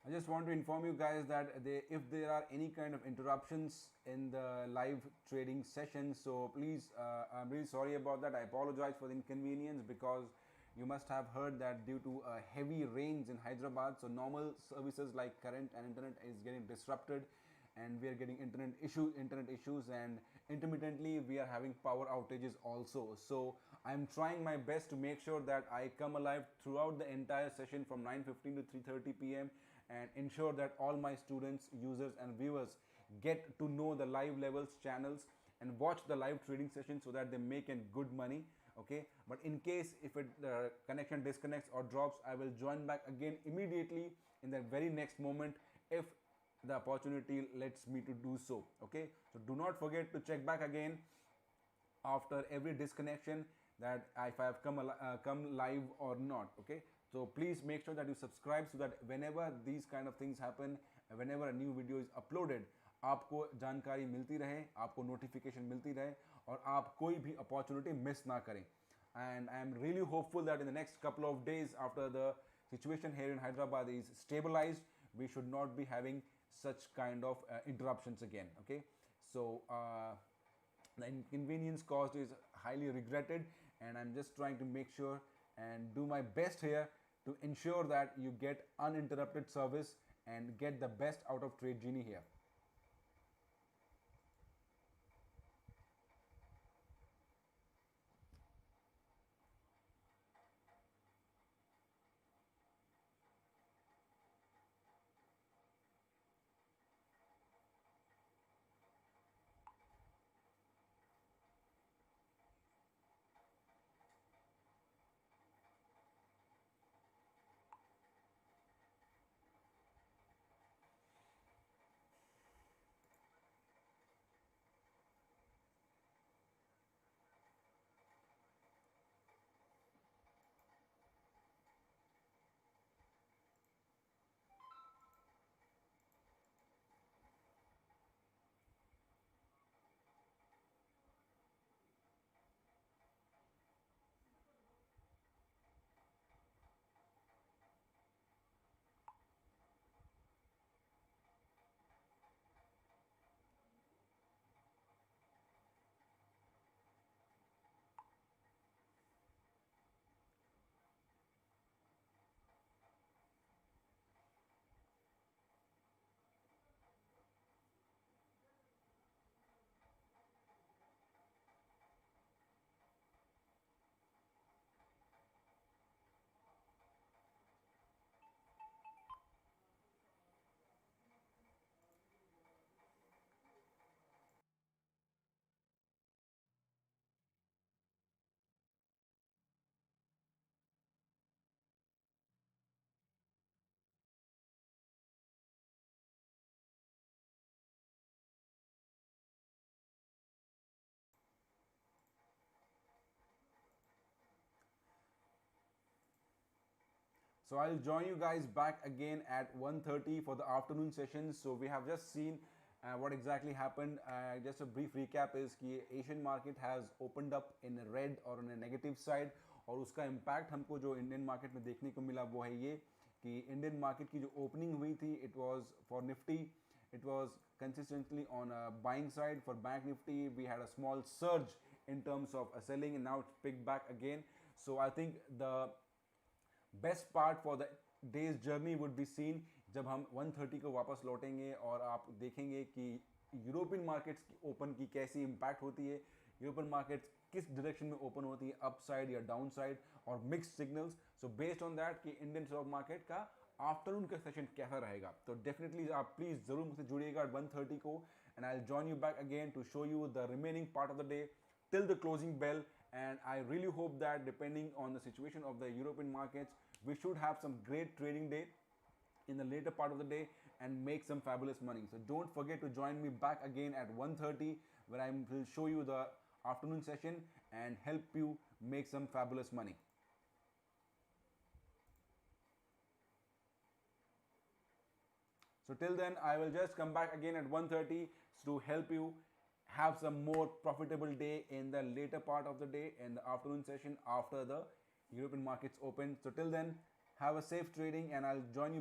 I just want to inform you guys that if there are any kind of interruptions in the live trading session, so please, I'm really sorry about that. I apologize for the inconvenience, because you must have heard that due to heavy rains in Hyderabad, so normal services like current and internet is getting disrupted, and we are getting internet issues, and intermittently we are having power outages also. So I'm trying my best to make sure that I come alive throughout the entire session from 9:15 to 3:30 p.m. and ensure that all my students, users and viewers get to know the live levels channels and watch the live trading session so that they make a good money. Okay, but in case if the connection disconnects or drops, I will join back again immediately in the very next moment if the opportunity lets me to do so. Okay, so do not forget to check back again after every disconnection that if I have come live or not. Okay, so please make sure that you subscribe so that whenever these kind of things happen, whenever a new video is uploaded, आपको जानकारी मिलती रहे, आपको notification मिलती रहे, और आप कोई भी opportunity miss ना करें. And I am really hopeful that in the next couple of days, after the situation here in Hyderabad is stabilized, we should not be having such kind of interruptions again. Okay, so the inconvenience caused is highly regretted, and I'm just trying to make sure and do my best here to ensure that you get uninterrupted service and get the best out of Trade Genie here. So I'll join you guys back again at 1:30 for the afternoon session. So we have just seen what exactly happened. Just a brief recap is कि Asian market has opened up in a red or on a negative side, और उसका impact हमको जो Indian market में देखने को मिला वो है ये कि Indian market की जो opening हुई थी, it was for Nifty, it was consistently on a buying side. For Bank Nifty, we had a small surge in terms of selling, and now it's picked back again. So I think the best part for the days journey would be seen जब हम 130 को वापस लौटेंगे, और आप देखेंगे कि European markets की ओपन की कैसी इम्पैक्ट होती है, यूरोपियन मार्केट्स किस डायरेक्शन में ओपन होती है, अप साइड या डाउन साइड, और mixed signals. So based on that कि इंडियन स्टॉक मार्केट का आफ्टरनून का सेशन कैसा रहेगा, तो डेफिनेटली आप प्लीज़ ज़रूर मुझसे जुड़िएगा 1:30 को, and I will join you back again to show you the remaining part of the day till the closing bell. And I really hope that depending on the situation of the European markets, we should have some great trading day in the later part of the day and make some fabulous money. So don't forget to join me back again at 1:30, where I will show you the afternoon session and help you make some fabulous money. So till then, I will just come back again at 1:30 to help you have some more profitable day in the later part of the day and the afternoon session after the European markets open. So till then, have a safe trading, and I'll join you